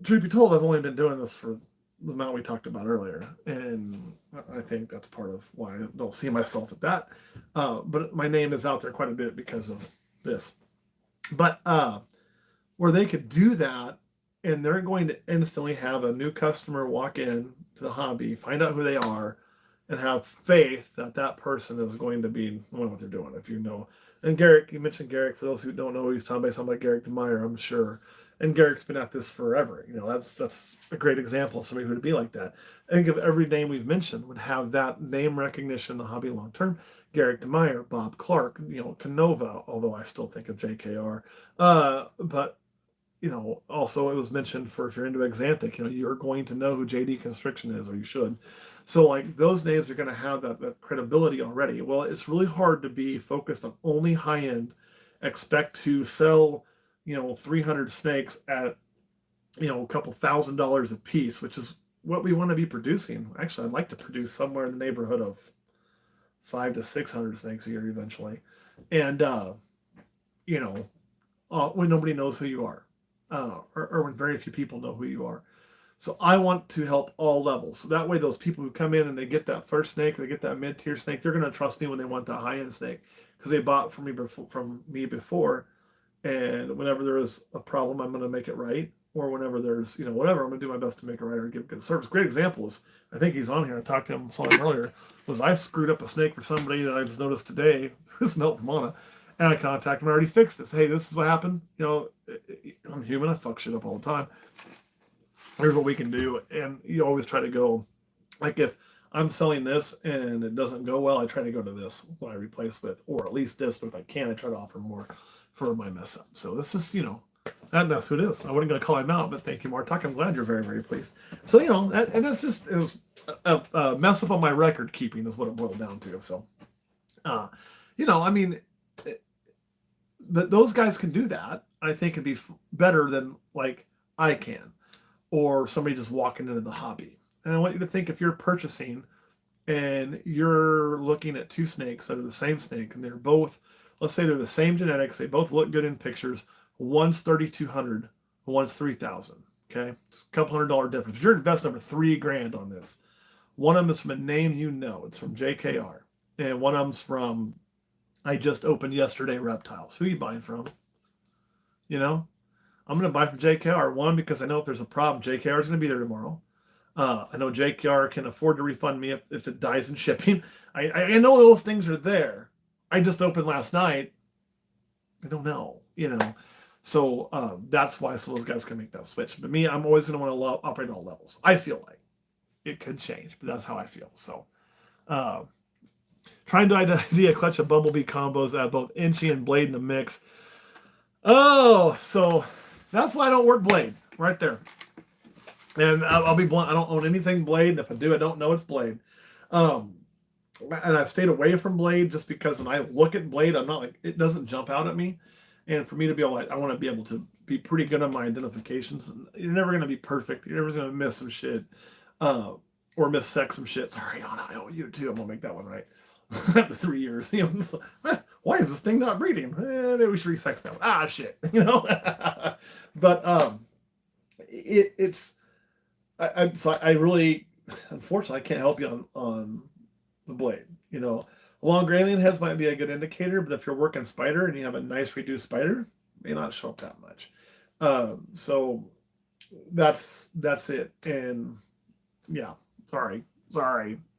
truth be told, I've only been doing this for the amount we talked about earlier, and I think that's part of why I don't see myself at that. But my name is out there quite a bit because of this. But where they could do that, and they're going to instantly have a new customer walk in to the hobby, find out who they are, and have faith that that person is going to be knowing what they're doing. And Garrick, you mentioned Garrick. For those who don't know who he's talking about, something like Garrick DeMeyer, I'm sure. And Garrick's been at this forever. That's a great example of somebody who would be like that. I think of every name we've mentioned would have that name recognition in the hobby long term. Garrick DeMeyer, Bob Clark, Canova, although I still think of JKR. But also it was mentioned for if you're into Exantic, you're going to know who JD Constriction is, or you should. So like those names are going to have that credibility already. Well, it's really hard to be focused on only high end, expect to sell 300 snakes at a couple $1,000s a piece, which is what we want to be producing. Actually, I'd like to produce somewhere in the neighborhood of 500 to 600 snakes a year eventually, and when nobody knows who you are, or when very few people know who you are. So I want to help all levels. So that way, those people who come in and they get that first snake, or they get that mid-tier snake, they're going to trust me when they want that high-end snake because they bought from me before. And whenever there is a problem, I'm going to make it right. Or whenever there's, whatever, I'm going to do my best to make it right or give good service. Great example is, I think he's on here. I talked to him, saw him earlier, was I screwed up a snake for somebody that I just noticed today. Who's Melt from Mana. And I contacted him and already fixed this. Hey, this is what happened. I'm human. I fuck shit up all the time. Here's what we can do. And you always try to go, like if I'm selling this and it doesn't go well, I try to go to this when I replace with, or at least this, but if I can, I try to offer more for my mess up. So this is, that's who it is. I wasn't going to call him out, but thank you, Martok. I'm glad you're very, very pleased. So, and that's just, it was a mess up on my record keeping is what it boiled down to. So, I mean, those guys can do that. I think it'd be better than like I can, or somebody just walking into the hobby. And I want you to think, if you're purchasing and you're looking at two snakes that are the same snake, and they're both, let's say they're the same genetics, they both look good in pictures. One's 3,200, one's 3,000. Okay, it's a couple $100 difference. If you're investing over $3,000 on this, one of them is from a name it's from JKR, and one of them's from I just opened yesterday Reptiles. Who are you buying from? I'm going to buy from JKR. One, because I know if there's a problem, JKR is going to be there tomorrow. I know JKR can afford to refund me if it dies in shipping. I know those things are there. I just opened last night. I don't know, So that's why some of those guys can make that switch. But me, I'm always going to want to operate at all levels. I feel like it could change, but that's how I feel. So trying to idea a clutch of Bumblebee combos that have both Inchy and Blade in the mix. Oh, so that's why I don't work Blade right there. And I'll be blunt, I don't own anything Blade. If I do, I don't know it's Blade. And I've stayed away from Blade just because when I look at Blade, I'm not it doesn't jump out at me. And for me to be able, I want to be able to be pretty good on my identifications. You're never going to be perfect. You're never going to miss some shit, or missec some shit. Sorry, Anna, I owe you too. I'm going to make that one right. After 3 years, why is this thing not breeding? Maybe we should resex that one. Ah, shit, But it's. I really, unfortunately, I can't help you on the Blade. Long grayling heads might be a good indicator, but if you're working spider and you have a nice reduced spider, it may not show up that much. So that's it. And yeah, sorry.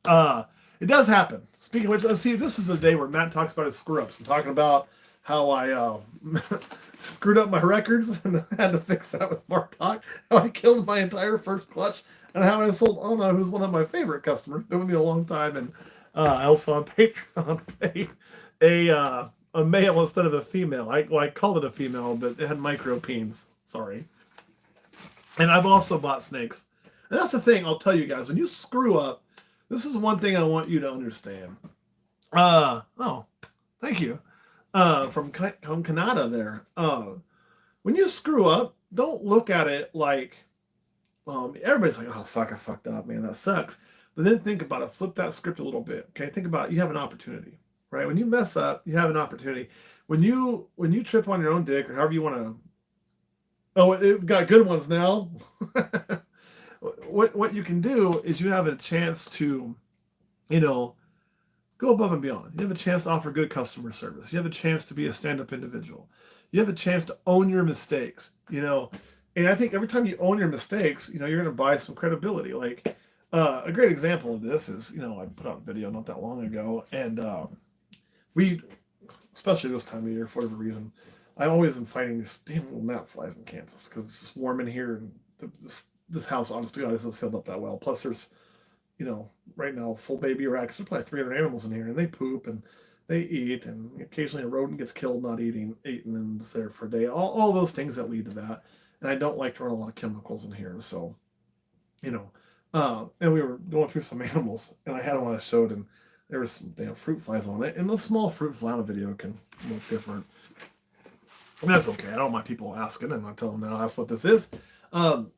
It does happen. Speaking of which, let's see. This is a day where Matt talks about his screw ups. I'm talking about how I screwed up my records and had to fix that with Mark Talk. How I killed my entire first clutch, and how I sold Anna, who's one of my favorite customers, been with me a long time, and I also on Patreon a male instead of a female. I called it a female, but it had micropeens. Sorry. And I've also bought snakes. And that's the thing. I'll tell you guys, when you screw up, this is one thing I want you to understand. Thank you. From Canada there. When you screw up, don't look at it like everybody's like, oh fuck, I fucked up, man, that sucks. But then think about it. Flip that script a little bit. Okay, think about it. You have an opportunity, right? When you mess up, you have an opportunity. When you trip on your own dick, or however you want to. Oh, it's got good ones now. What you can do is you have a chance to, go above and beyond. You have a chance to offer good customer service. You have a chance to be a stand-up individual. You have a chance to own your mistakes, And I think every time you own your mistakes, you're going to buy some credibility. Like a great example of this is, I put out a video not that long ago, and we, especially this time of year, for whatever reason, I always am fighting these damn little gnat flies in Kansas because it's just warm in here, and this house, honest to God, isn't sealed up that well. Plus, there's right now, full baby racks. There's probably 300 animals in here, and they poop and they eat, and occasionally a rodent gets killed not eaten, and it's there for a day. All those things that lead to that. And I don't like to run a lot of chemicals in here, so and we were going through some animals, and I had one I showed, and there was some damn fruit flies on it, and the small fruit fly on a video can look different. I mean, that's okay. I don't mind people asking, and I tell them now that's what this is. And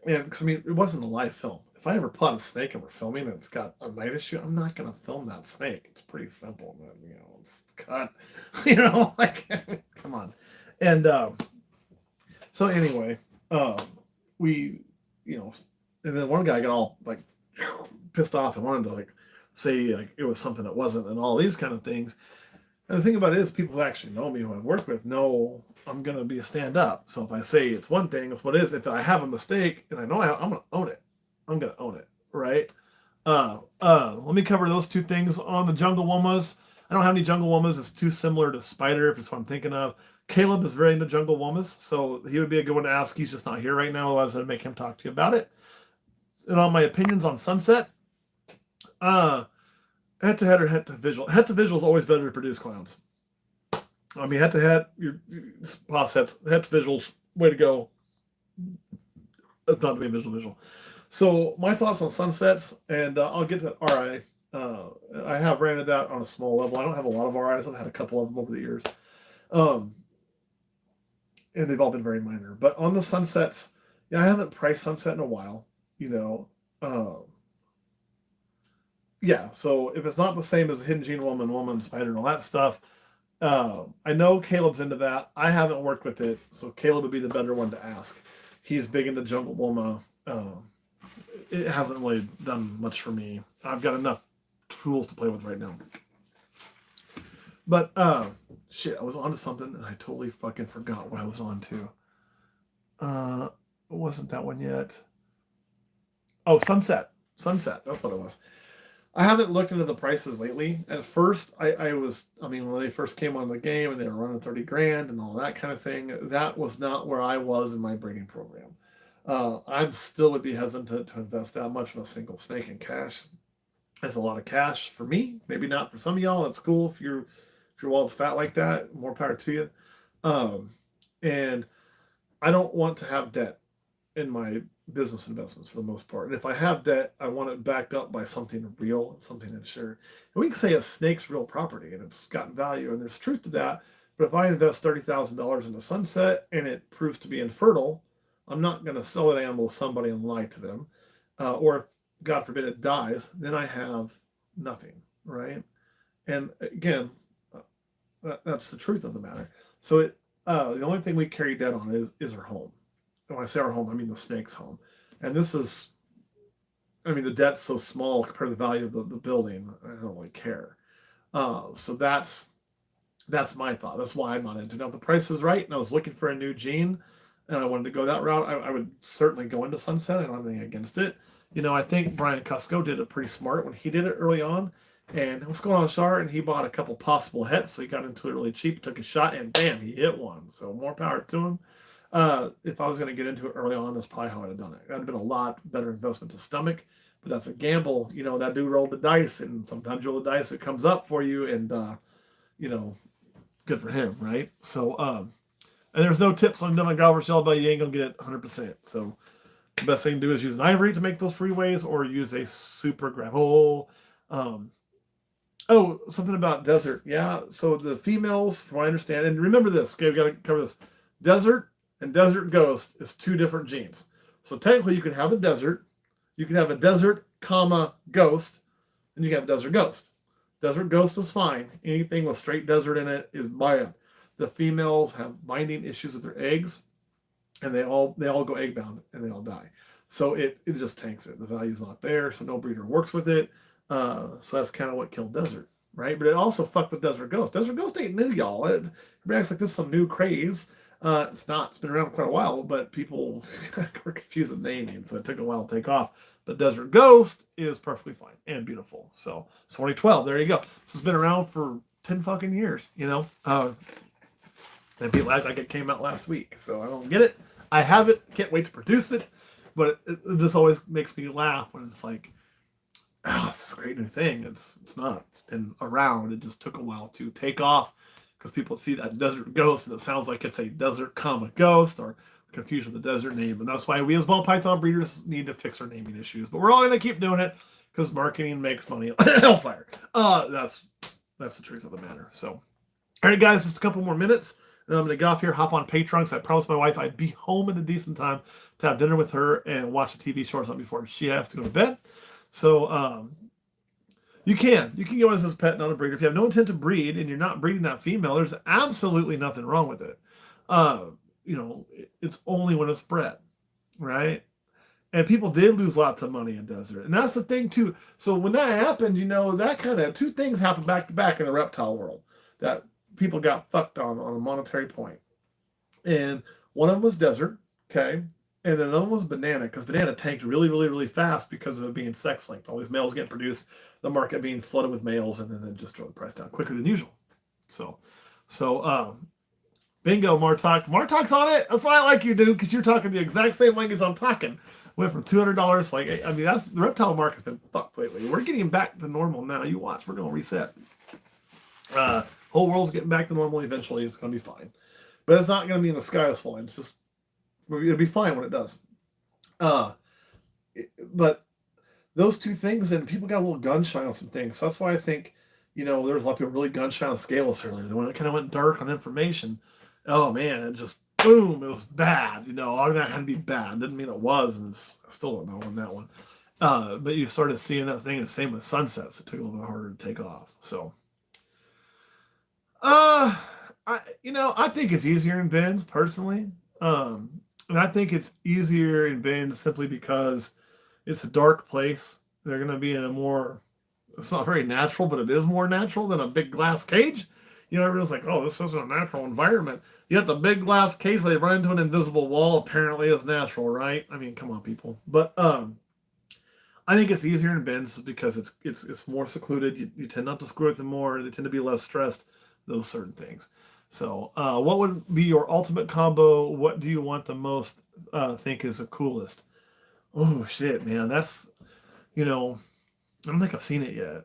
because it wasn't a live film. If I ever caught a snake and we're filming and it's got a night issue, I'm not gonna film that snake. It's pretty simple. It's cut. Come on. And so anyway, we, and then one guy got all pissed off and wanted to say it was something that wasn't, and all these kind of things. And the thing about it is, people who actually know me, who I've worked with, know I'm going to be a stand-up. So if I say it's one thing, it's what it is. If I have a mistake, and I know I'm going to own it. I'm going to own it, right? Let me cover those two things on the Jungle Womas. I don't have any Jungle Womas. It's too similar to Spider, if it's what I'm thinking of. Caleb is very into Jungle Womas, so he would be a good one to ask. He's just not here right now, otherwise I'd make him talk to you about it. And on my opinions on Sunset, Head to head or head to visual. Head to visual is always better to produce clowns. I mean, head to head, your boss head to visuals, way to go. It's not to be visual. So my thoughts on sunsets, and I'll get to RI. I have rented that on a small level. I don't have a lot of RIs. I've had a couple of them over the years, um, and they've all been very minor. But on the sunsets, yeah, I haven't priced sunset in a while. You know, yeah. So if it's not the same as Hidden Gene Woman, Spider, and all that stuff, I know Caleb's into that. I haven't worked with it, so Caleb would be the better one to ask. He's big into Jungle Woma. It hasn't really done much for me. I've got enough tools to play with right now. But shit, I was onto something and I totally fucking forgot what I was on to. It wasn't that one yet. Oh, Sunset. That's what it was. I haven't looked into the prices lately. At first, I mean, when they first came on the game and they were running 30 grand and all that kind of thing, that was not where I was in my breeding program. I still would be hesitant to invest that much in a single snake in cash. That's a lot of cash for me. Maybe not for some of y'all. It's cool if your wallet's fat like that. More power to you. And I don't want to have debt in my business investments for the most part. And if I have debt, I want it backed up by something real, something insured. And we can say a snake's real property and it's got value, and there's truth to that. But if I invest $30,000 in a sunset and it proves to be infertile, I'm not going to sell that animal to somebody and lie to them. Or if, God forbid, it dies, then I have nothing, right? And again, that's the truth of the matter. So the only thing we carry debt on is our home. And when I say our home, I mean the snake's home. And this is, I mean, the debt's so small compared to the value of the building, I don't really care. So that's my thought. That's why I'm not into it. Now, if the price is right and I was looking for a new gene and I wanted to go that route, I would certainly go into Sunset. I don't have anything against it. You know, I think Brian Cusco did it pretty smart when he did it early on. And what's going on, Shar? And he bought a couple possible hits, so he got into it really cheap, took a shot, and bam, he hit one. So more power to him. If I was going to get into it early on, that's probably how I'd have done it. That'd have been a lot better investment to stomach, but that's a gamble. You know, that dude rolled the dice, and sometimes you roll the dice, it comes up for you, and, you know, good for him, right? So, and there's no tips on doing a Galver shell, but you ain't going to get it 100%. So the best thing to do is use an ivory to make those freeways or use a super gravel. Oh, something about desert. Yeah. So the females, from what I understand, and remember this, okay, we've got to cover this. Desert and desert ghost is two different genes. So technically you could have a desert, comma, ghost, and you can have a desert ghost. Desert ghost is fine. Anything with straight desert in it is bad. The females have binding issues with their eggs, and they all go egg bound and they all die. So it just tanks it. The value's not there, so no breeder works with it. So that's kind of what killed Desert, right? But it also fucked with Desert Ghost. Desert Ghost ain't new, y'all. It acts like this is some new craze. It's not. It's been around quite a while, but people were confused with naming, so it took a while to take off. But Desert Ghost is perfectly fine and beautiful. So it's 2012. There you go. This has been around for 10 fucking years, you know? And people act like it came out last week. So I don't get it. I have it. Can't wait to produce it. But this always makes me laugh when it's like, oh, this is a great new thing. It's not. It's been around. It just took a while to take off because people see that Desert Ghost and it sounds like it's a desert comma ghost or confused with the desert name. And that's why we as ball python breeders need to fix our naming issues. But we're all going to keep doing it because marketing makes money. Hellfire. That's the truth of the matter. So, all right, guys, just a couple more minutes. Then I'm going to get off here, hop on Patreon because I promised my wife I'd be home in a decent time to have dinner with her and watch a TV show or something before she has to go to bed. So you can go as a pet, not a breeder. If you have no intent to breed and you're not breeding that female, there's absolutely nothing wrong with it. You know, it's only when it's bred, right? And people did lose lots of money in desert. And that's the thing, too. So when that happened, you know, that kind of two things happened back to back in the reptile world that people got fucked on a monetary point. And one of them was desert, okay? And then another one was banana, because banana tanked really, really, really fast because of it being sex linked. All these males getting produced, the market being flooded with males, and then it just drove the price down quicker than usual. So bingo, Martok. Martok's on it. That's why I like you, dude, because you're talking the exact same language I'm talking. Went from $200. Like, I mean, that's the reptile market's been fucked lately. We're getting back to normal now. You watch, we're gonna reset. Whole world's getting back to normal eventually. It's gonna be fine, but it's not gonna be in the sky is falling. It's just it'll be fine when it does. But those two things, and people got a little gun shy on some things. So that's why I think, there was a lot of people really gun shy on Scaleless earlier. When it kind of went dark on information, oh man, it just boom, it was bad. Automatic had to be bad. Didn't mean it was, and I still don't know on that one. But you started seeing that thing. The same with sunsets. It took a little bit harder to take off. So, I think it's easier in bins personally, and I think it's easier in bins simply because it's a dark place. They're going to be in a more, it's not very natural, but it is more natural than a big glass cage. Everyone's like, oh, this isn't a natural environment. Yet the big glass cage where they run into an invisible wall apparently is natural, right? I mean, come on, people. But I think it's easier in bins because it's more secluded. You tend not to screw with them more. They tend to be less stressed. Those certain things. So, what would be your ultimate combo? What do you want the most? Think is the coolest? Oh shit, man, that's I don't think I've seen it yet.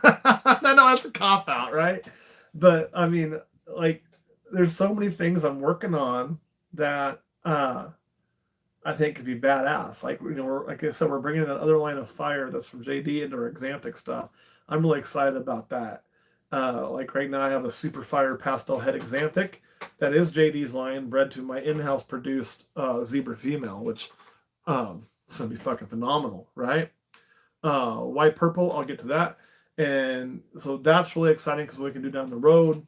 I know that's a cop out, right? But I mean, like, there's so many things I'm working on that I think could be badass. Like, like I said, we're bringing that other line of fire that's from JD into our Xanthic stuff. I'm really excited about that. Like right now, I have a super fire pastel head Xanthic that is JD's line, bred to my in-house produced zebra female, which it's gonna be fucking phenomenal, right? White purple, I'll get to that. And so that's really exciting because we can do down the road.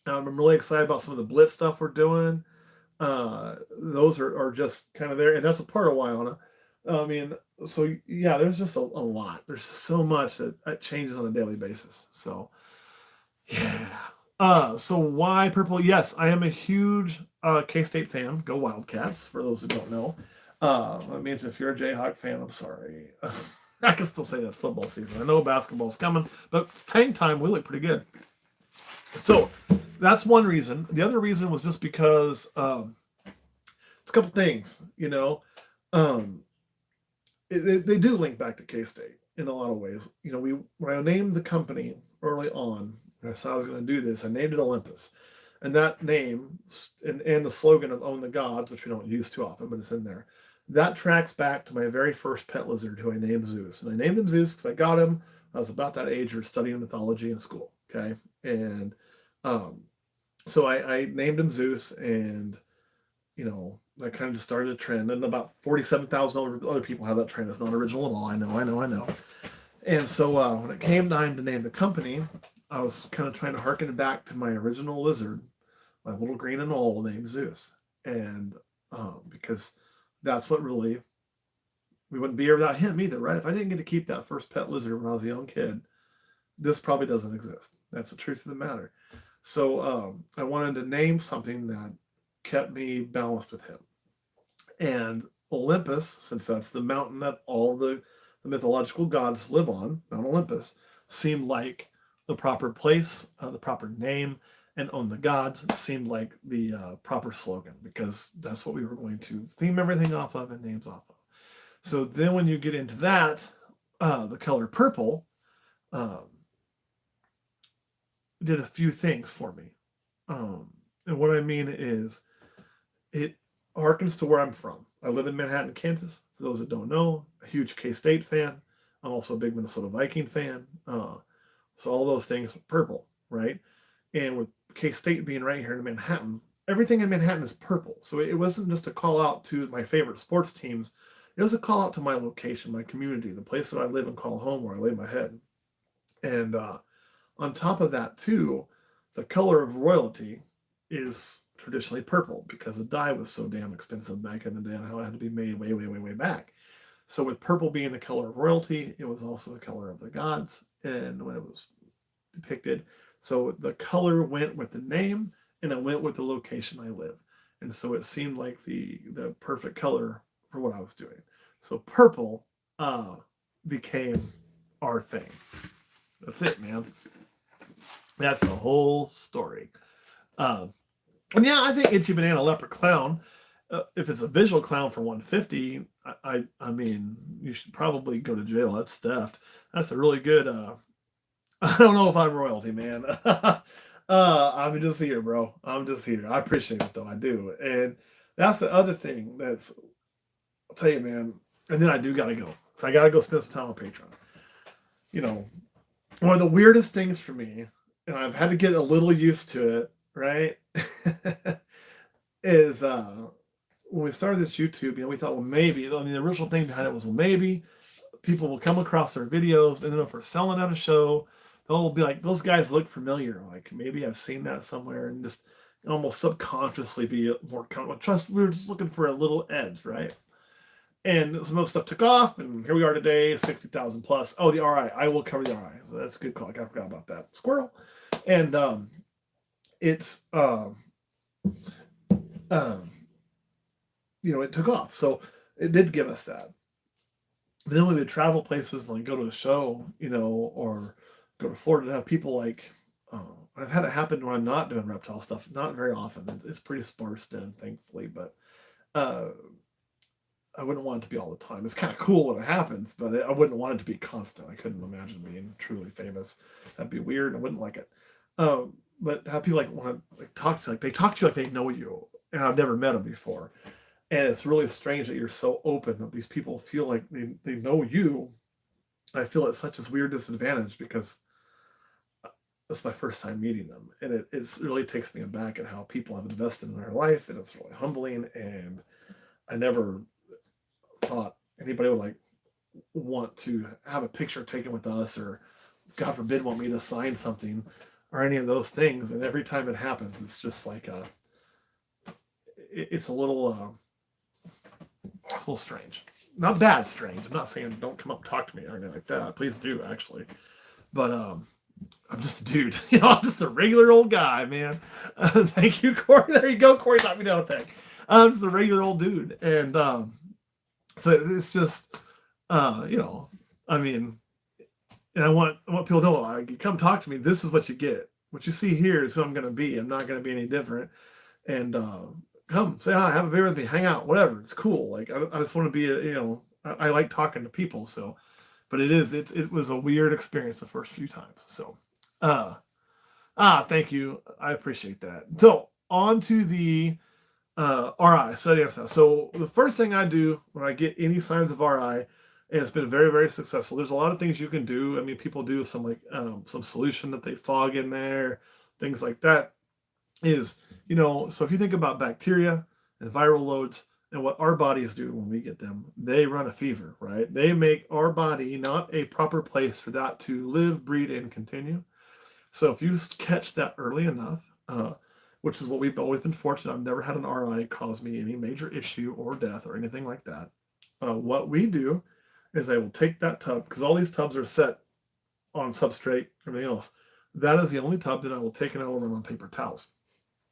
I'm really excited about some of the Blitz stuff we're doing. Those are just kind of there, and that's a part of Wyona. I mean, so yeah, there's just a lot. There's so much that changes on a daily basis. So yeah. So why purple? Yes, I am a huge K-State fan. Go Wildcats, for those who don't know. That means if you're a Jayhawk fan, I'm sorry. I can still say that's football season. I know basketball's coming, but it's tank time. We look pretty good. So that's one reason. The other reason was just because it's a couple things, they do link back to K-State in a lot of ways. When I named the company early on, I said I was going to do this, I named it Olympus. And that name and the slogan of Own the Gods, which we don't use too often, but it's in there, that tracks back to my very first pet lizard, who I named Zeus. And I named him Zeus because I got him. I was about that age, or studying mythology in school. Okay. And so I named him Zeus, and I kind of just started a trend. And about 47,000 other people have that trend. It's not original at all. I know. And so when it came time to name the company, I was kind of trying to harken it back to my original lizard, my little green and all named Zeus. And because that's what really, we wouldn't be here without him either, right? If I didn't get to keep that first pet lizard when I was a young kid, this probably doesn't exist. That's the truth of the matter. So I wanted to name something that kept me balanced with him. And Olympus, since that's the mountain that all the mythological gods live on, Mount Olympus, seemed like the proper place, the proper name, and Own the Gods seemed like the proper slogan, because that's what we were going to theme everything off of and names off of. So then when you get into that, the color purple did a few things for me. And what I mean is, it harkens to where I'm from. I live in Manhattan, Kansas. For those that don't know, a huge K-State fan. I'm also a big Minnesota Viking fan. So all those things, purple, right? And with K-State being right here in Manhattan, everything in Manhattan is purple. So it wasn't just a call out to my favorite sports teams. It was a call out to my location, my community, the place that I live and call home, where I lay my head. And on top of that, too, the color of royalty is traditionally purple, because the dye was so damn expensive back in the day and how it had to be made way back. So with purple being the color of royalty, it was also the color of the gods, and when it was depicted. So the color went with the name, and it went with the location I live. And so it seemed like the perfect color for what I was doing. So purple became our thing. That's it, man. That's the whole story. And yeah, I think Itchy Banana Leopard Clown, if it's a visual clown for 150, I mean, you should probably go to jail. That's theft. That's a really good. I don't know if I'm royalty, man. I'm just here, bro. I'm just here. I appreciate it though. I do, and that's the other thing. I'll tell you, man. And then I do gotta go, so I gotta go spend some time on Patreon. You know, one of the weirdest things for me, and I've had to get a little used to it, right? is when we started this YouTube, we thought, well, maybe. I mean, the original thing behind it was, well, maybe people will come across our videos, and then if we're selling at a show, they'll be like, those guys look familiar. Like maybe I've seen that somewhere, and just almost subconsciously be more comfortable. Trust, we were just looking for a little edge, right? And some of the stuff took off, and here we are today, 60,000 plus. Oh, the RI. I will cover the RI. So that's a good call. I forgot about that. Squirrel. And it's, um, it took off. So it did give us that. But then we would travel places and like go to a show, or go to Florida to have people like, I've had it happen when I'm not doing reptile stuff. Not very often. It's pretty sparse then, thankfully. But uh, I wouldn't want it to be all the time. It's kind of cool when it happens, but I wouldn't want it to be constant. I couldn't imagine being truly famous. That'd be weird. I wouldn't like it. But have people like want to like talk to, like they talk to you like they know you, and I've never met them before. And it's really strange that you're so open that these people feel like they know you. I feel it's such a weird disadvantage because it's my first time meeting them, and it really takes me aback at how people have invested in their life, and it's really humbling. And I never thought anybody would like want to have a picture taken with us, or God forbid want me to sign something or any of those things. And every time it happens, it's just like it's a little strange. Not bad strange. I'm not saying don't come up and talk to me or anything like that. Please do, actually. But I'm just a dude. I'm just a regular old guy, man. Thank you, Corey. There you go. Corey knocked me down a peg. I'm just a regular old dude. And so it's just, I mean, and I want people to know, like, you come talk to me. This is what you get. What you see here is who I'm going to be. I'm not going to be any different. And come say hi, have a beer with me, hang out, whatever. It's cool. Like I just want to be, I like talking to people. So, but it was a weird experience the first few times. So, thank you. I appreciate that. So on to the RI, study exercise. So the first thing I do when I get any signs of RI, and it's been very, very successful. There's a lot of things you can do. I mean, people do some like some solution that they fog in there, things like that. Is so if you think about bacteria and viral loads and what our bodies do when we get them, they run a fever, right? They make our body not a proper place for that to live, breed, and continue. So if you catch that early enough, which is what we've always been fortunate, I've never had an RI cause me any major issue or death or anything like that. What we do is I will take that tub, because all these tubs are set on substrate, everything else. That is the only tub that I will take and I will run on paper towels.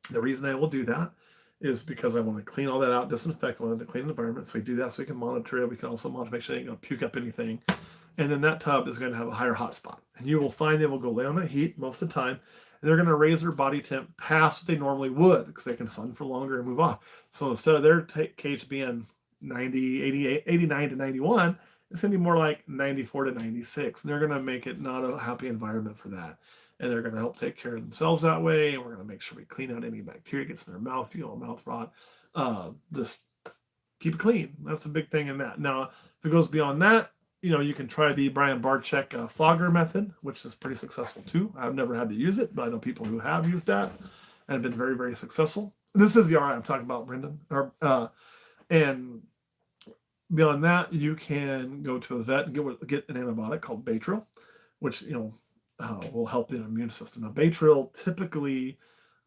The reason I will do that is because I want to clean all that out, disinfect, I want to clean the environment. So we do that so we can monitor it. We can also monitor, make sure they don't puke up anything. And then that tub is going to have a higher hot spot. And you will find they will go lay on that heat most of the time. And they're going to raise their body temp past what they normally would, because they can sun for longer and move off. So instead of their cage being 90, 88, 89 to 91, it's going to be more like 94 to 96. And they're going to make it not a happy environment for that. And they're going to help take care of themselves that way. And we're going to make sure we clean out any bacteria gets in their mouth, feel mouth rot. Just keep it clean. That's a big thing in that. Now, if it goes beyond that, you can try the Brian Barczyk fogger method, which is pretty successful too. I've never had to use it, but I know people who have used that and have been very, very successful. This is the RI I'm talking about, Brendan. And beyond that, you can go to a vet and get an antibiotic called Baytril, which will help the immune system. Now, Baytril typically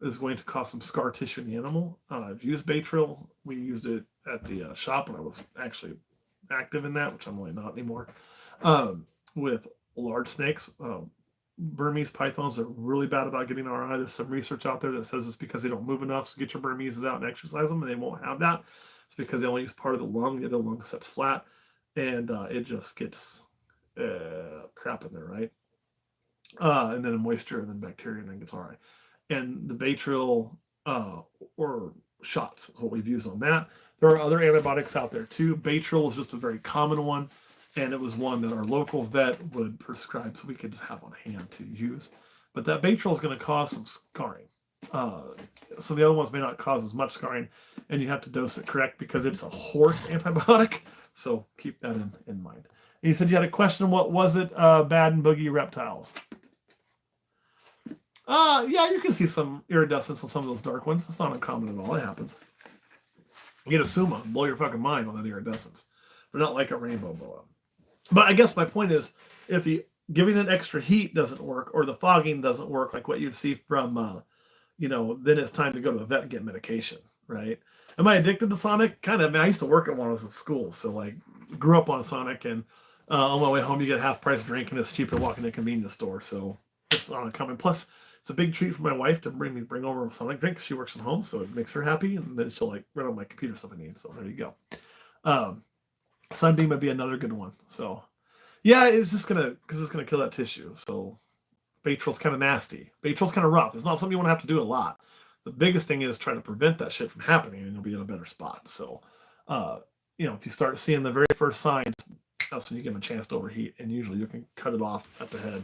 is going to cause some scar tissue in the animal. I've used Baytril. We used it at the shop when I was actually active in that, which I'm really not anymore. With large snakes, Burmese pythons are really bad about getting RI. There's some research out there that says it's because they don't move enough. So get your Burmese out and exercise them, and they won't have that. It's because they only use part of the lung. The other lung sets flat, and it just gets crap in there, right? And then moisture, and then bacteria, and then gets RI. And the Baytril, or shots is what we've used on that. There are other antibiotics out there too. Baytril is just a very common one, and it was one that our local vet would prescribe, so we could just have on hand to use. But that Baytril is going to cause some scarring. So the other ones may not cause as much scarring, and you have to dose it correct because it's a horse antibiotic. So keep that in mind. And you said you had a question. What was it? Bad and boogie reptiles. Yeah, you can see some iridescence on some of those dark ones. It's not uncommon at all. It happens. You get a suma, blow your fucking mind on that iridescence. They're not like a rainbow boa. But I guess my point is, if the giving it extra heat doesn't work, or the fogging doesn't work, like what you'd see from, then it's time to go to a vet and get medication, right? Am I addicted to Sonic? Kind of. I mean, I used to work at one of those schools, so like grew up on Sonic, and on my way home you get a half price drink, and it's cheaper walking to a convenience store, so it's not uncommon. Plus, it's a big treat for my wife to bring over a Sonic drink because she works from home, so it makes her happy, and then she'll like run on my computer stuff I need. So there you go. Sunbeam would be another good one. So yeah, it's gonna kill that tissue. So Baytril's kind of nasty. Baytril's kind of rough. It's not something you want to have to do a lot. The biggest thing is try to prevent that shit from happening, and you'll be in a better spot. So, if you start seeing the very first signs, that's when you give them a chance to overheat, and usually you can cut it off at the head.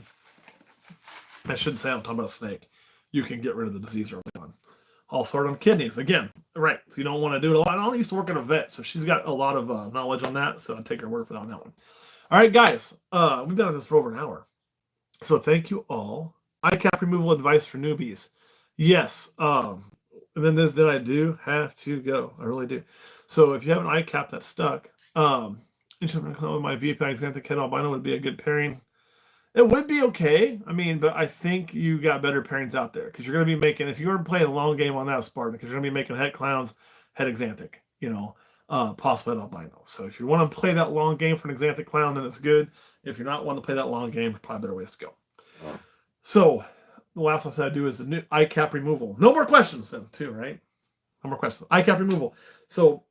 I shouldn't say I'm talking about a snake. You can get rid of the disease early on. Also on kidneys, again, right? So you don't want to do it a lot. I used to work at a vet, so she's got a lot of knowledge on that, so I take her word for that on that one. All right, guys, we've been at this for over an hour. So thank you all. ICAP removal advice for newbies. Yes. And then then I do have to go. I really do. So if you have an ICAP that's stuck, my VPI Xanthic Head Albino would be a good pairing. It would be okay. I mean, but I think you got better pairings out there because you're going to be making, if you were playing a long game on that Spartan, because you're going to be making het clowns, het Xanthic, possible het albino. So if you want to play that long game for an Xanthic clown, then it's good. If you're not wanting to play that long game, probably better ways to go. So the last one I do is the new ICAP removal. No more questions then, too, right? No more questions. ICAP removal. So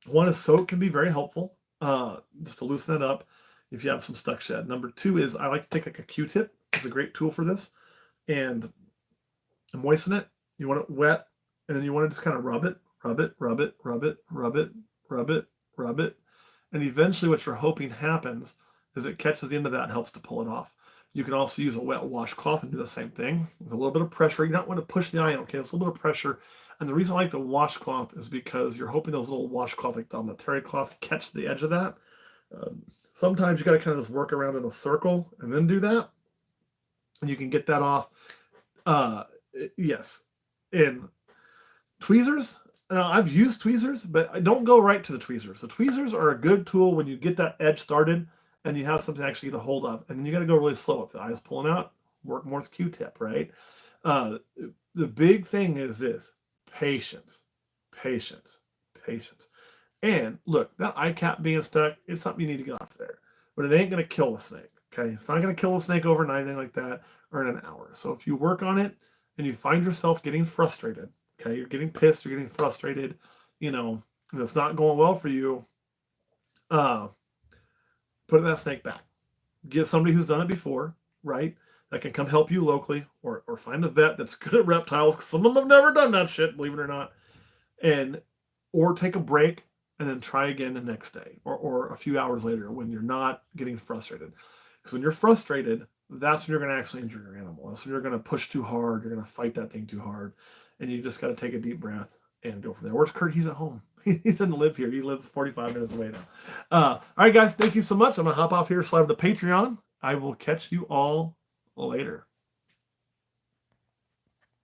one is soak can be very helpful, just to loosen it up if you have some stuck shed. Number two is I like to take like a Q-tip. It's a great tool for this. And moisten it. You want it wet, and then you want to just kind of rub it. And eventually what you're hoping happens is it catches the end of that and helps to pull it off. You can also use a wet washcloth and do the same thing. With a little bit of pressure. You don't want to push the eye, okay? It's a little bit of pressure. And the reason I like the washcloth is because you're hoping those little washcloth, like on the terry cloth, catch the edge of that. Sometimes you got to kind of just work around in a circle and then do that. And you can get that off. Yes. And tweezers. Now, I've used tweezers, but I don't go right to the tweezers. The tweezers are a good tool when you get that edge started and you have something to actually get a hold of. And then you got to go really slow. If the eye is pulling out, work more with Q-tip, right? The big thing is this: patience. And look, that ICAP being stuck, it's something you need to get off there. But it ain't going to kill the snake, okay? It's not going to kill the snake overnight, anything like that, or in an hour. So if you work on it and you find yourself getting frustrated, okay, you're getting pissed, you're getting frustrated, and it's not going well for you, put that snake back. Get somebody who's done it before, right? That can come help you locally, or find a vet that's good at reptiles, because some of them have never done that shit, believe it or not. Or take a break and then try again the next day, or a few hours later when you're not getting frustrated. Because when you're frustrated, that's when you're going to actually injure your animal. That's when you're going to push too hard. You're going to fight that thing too hard. And you just got to take a deep breath and go from there. Where's Kurt? He's at home. He doesn't live here. He lives 45 minutes away now. All right, guys. Thank you so much. I'm going to hop off here, slide to the Patreon. I will catch you all later.